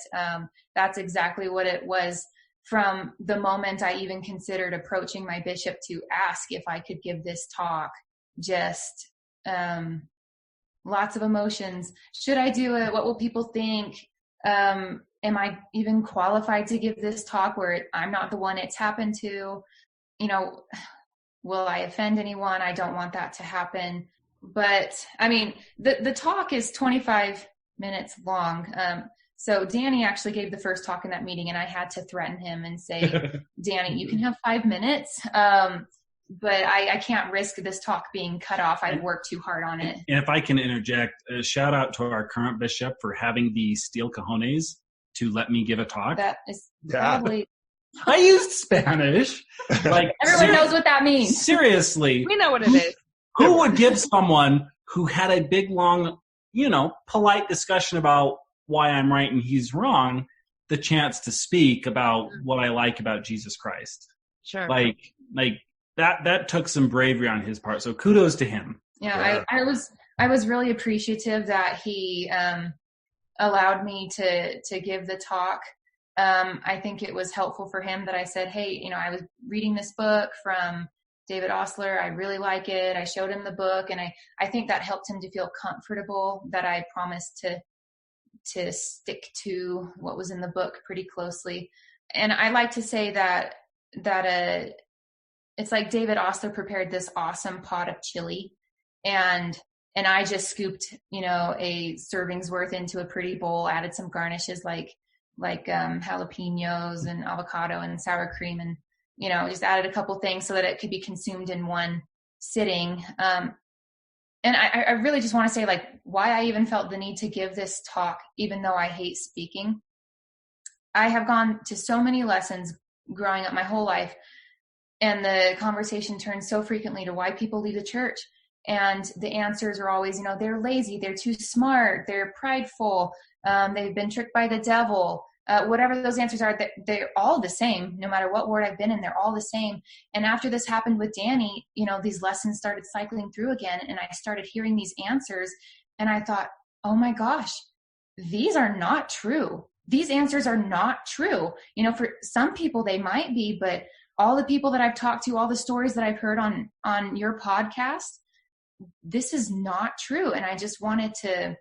that's exactly what it was from the moment I even considered approaching my bishop to ask if I could give this talk. Just lots of emotions. Should I do it? What will people think? Am I even qualified to give this talk where I'm not the one it's happened to? Will I offend anyone? I don't want that to happen. But I mean, the talk is 25 minutes long. So Danny actually gave the first talk in that meeting, and I had to threaten him and say, Danny, you can have 5 minutes. But I can't risk this talk being cut off. I've worked too hard on it. And if I can interject, a shout out to our current bishop for having the steel cojones to let me give a talk. That is probably... I used Spanish. Like everyone knows what that means. Seriously. We know what it is. Who would give someone who had a big, long, polite discussion about why I'm right and he's wrong, the chance to speak about what I like about Jesus Christ? Sure. Like that took some bravery on his part. So kudos to him. Yeah. I was really appreciative that he allowed me to give the talk. I think it was helpful for him that I said, hey, I was reading this book from David Osler. I really like it. I showed him the book, and I think that helped him to feel comfortable that I promised to stick to what was in the book pretty closely. And I like to say that it's like David Osler prepared this awesome pot of chili, and I just scooped, a serving's worth into a pretty bowl, added some garnishes like jalapenos and avocado and sour cream, and just added a couple things so that it could be consumed in one sitting. And I really just want to say why I even felt the need to give this talk, even though I hate speaking. I have gone to so many lessons growing up my whole life, and the conversation turns so frequently to why people leave the church. And the answers are always, they're lazy, they're too smart, they're prideful, they've been tricked by the devil. Whatever those answers are, they're all the same. No matter what ward I've been in, they're all the same. And after this happened with Danny, these lessons started cycling through again, and I started hearing these answers, and I thought, oh my gosh, these are not true. These answers are not true. For some people they might be, but all the people that I've talked to, all the stories that I've heard on your podcast, this is not true. And I just wanted to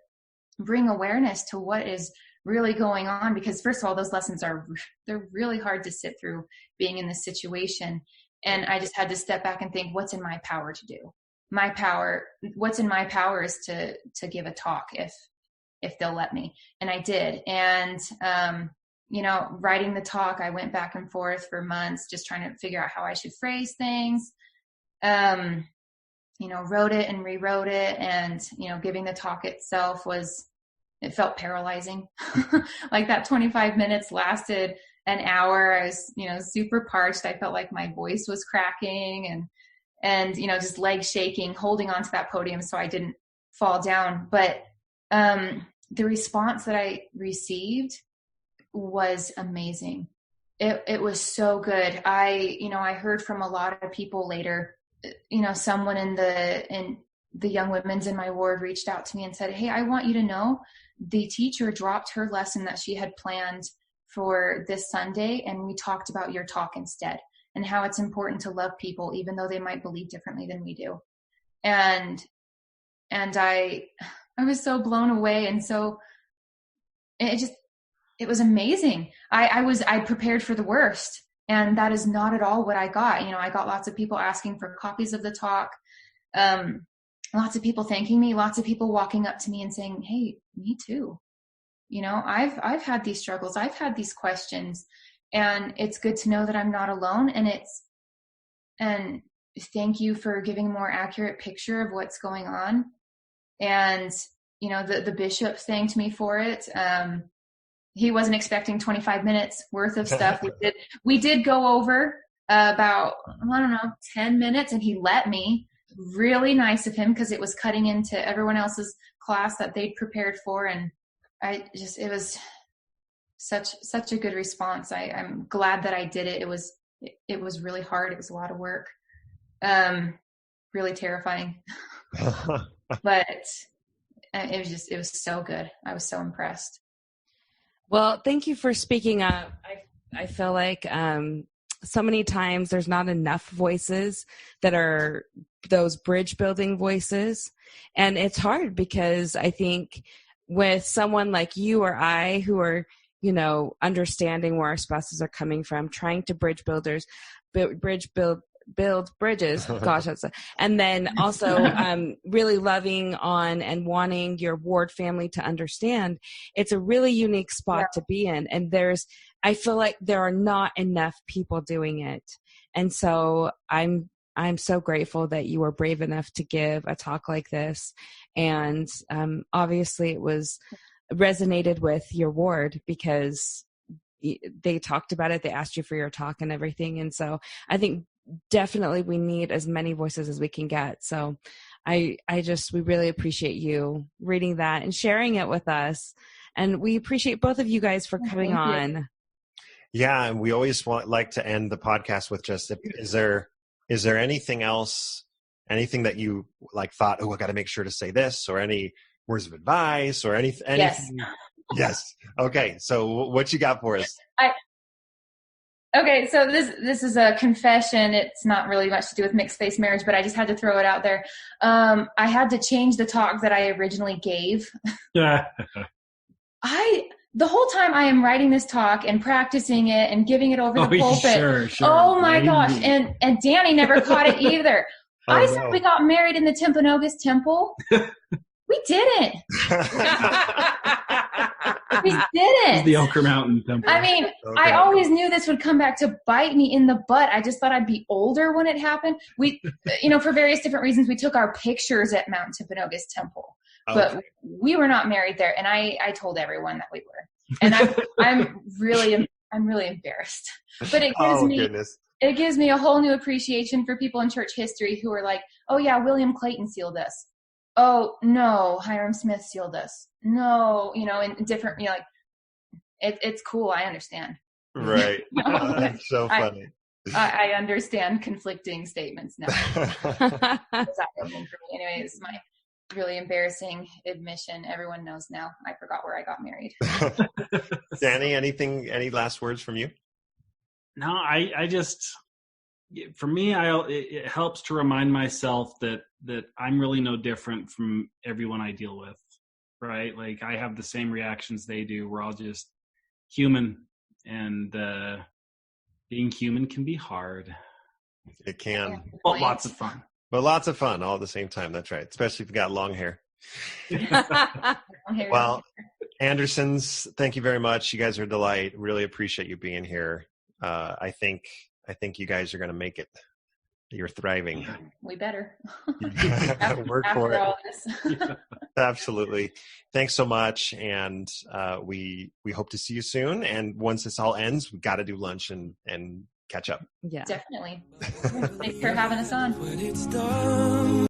bring awareness to what is really going on, because first of all, those lessons they're really hard to sit through being in this situation. And I just had to step back and think, what's in my power to do? what's in my power is to give a talk if they'll let me. And I did. And, writing the talk, I went back and forth for months, just trying to figure out how I should phrase things. Wrote it and rewrote it. And, giving the talk itself it felt paralyzing. Like that 25 minutes lasted an hour. I was, super parched. I felt like my voice was cracking and, just legs shaking, holding onto that podium so I didn't fall down. But, the response that I received was amazing. It was so good. I heard from a lot of people later, someone in the young women's in my ward reached out to me and said, "Hey, I want you to know the teacher dropped her lesson that she had planned for this Sunday. And we talked about your talk instead and how it's important to love people, even though they might believe differently than we do." And I was so blown away. And so it was amazing. I prepared for the worst, and that is not at all what I got. I got lots of people asking for copies of the talk. Lots of people thanking me, lots of people walking up to me and saying, "Hey, me too. I've had these struggles. I've had these questions, and it's good to know that I'm not alone." And thank you for giving a more accurate picture of what's going on. And, the bishop thanked me for it. He wasn't expecting 25 minutes worth of stuff. We did go over about, 10 minutes, and he let me. Really nice of him, because it was cutting into everyone else's class that they'd prepared for. And it was such a good response. I'm glad that I did it. It was really hard. It was a lot of work. Really terrifying, but it was so good. I was so impressed. Well, thank you for speaking up. I feel like so many times there's not enough voices that are those bridge building voices. And it's hard because I think with someone like you or I who are, understanding where our spouses are coming from, trying to build bridges. Gosh, and then also really loving on and wanting your ward family to understand. It's a really unique spot to be in. And I feel like there are not enough people doing it. And so I'm so grateful that you were brave enough to give a talk like this. And obviously it resonated with your ward because they talked about it. They asked you for your talk and everything. And so I think definitely we need as many voices as we can get. So we really appreciate you reading that and sharing it with us. And we appreciate both of you guys for coming on. Yeah. And we always like to end the podcast with just, is there anything else, anything that you thought, I got to make sure to say this, or any words of advice or anything? Yes. Yes. Okay. So what you got for us? Okay, so this is a confession. It's not really much to do with mixed faith marriage, but I just had to throw it out there. I had to change the talk that I originally gave. The whole time I am writing this talk and practicing it and giving it over the pulpit. Sure. Oh my gosh. And Danny never caught it either. I said we got married in the Timpanogos temple. We didn't. We didn't. The Oker Mountain temple. I mean, I always knew this would come back to bite me in the butt. I just thought I'd be older when it happened. We, for various different reasons, we took our pictures at Mount Timpanogos Temple, but we were not married there. And I told everyone that we were. And I'm really embarrassed. But it gives me a whole new appreciation for people in church history who are like, "Oh yeah, William Clayton sealed us. Oh no, Hiram Smith sealed us. No, in different, it's cool. I understand." Right. That's so funny. I understand conflicting statements now. Anyway, this is my really embarrassing admission. Everyone knows now. I forgot where I got married. Danny, any last words from you? No, I just, for me, it helps to remind myself that I'm really no different from everyone I deal with, right? Like I have the same reactions they do. We're all just human, and being human can be hard. It can. But lots of fun. But lots of fun all at the same time. That's right. Especially if you got long hair. Here. Well, Andersons, thank you very much. You guys are a delight. Really appreciate you being here. I think you guys are going to make it. You're thriving. We better. Work for it. All this. Absolutely. Thanks so much. And we hope to see you soon. And once this all ends, we've got to do lunch and catch up. Yeah. Definitely. Thanks for having us on. When it's done.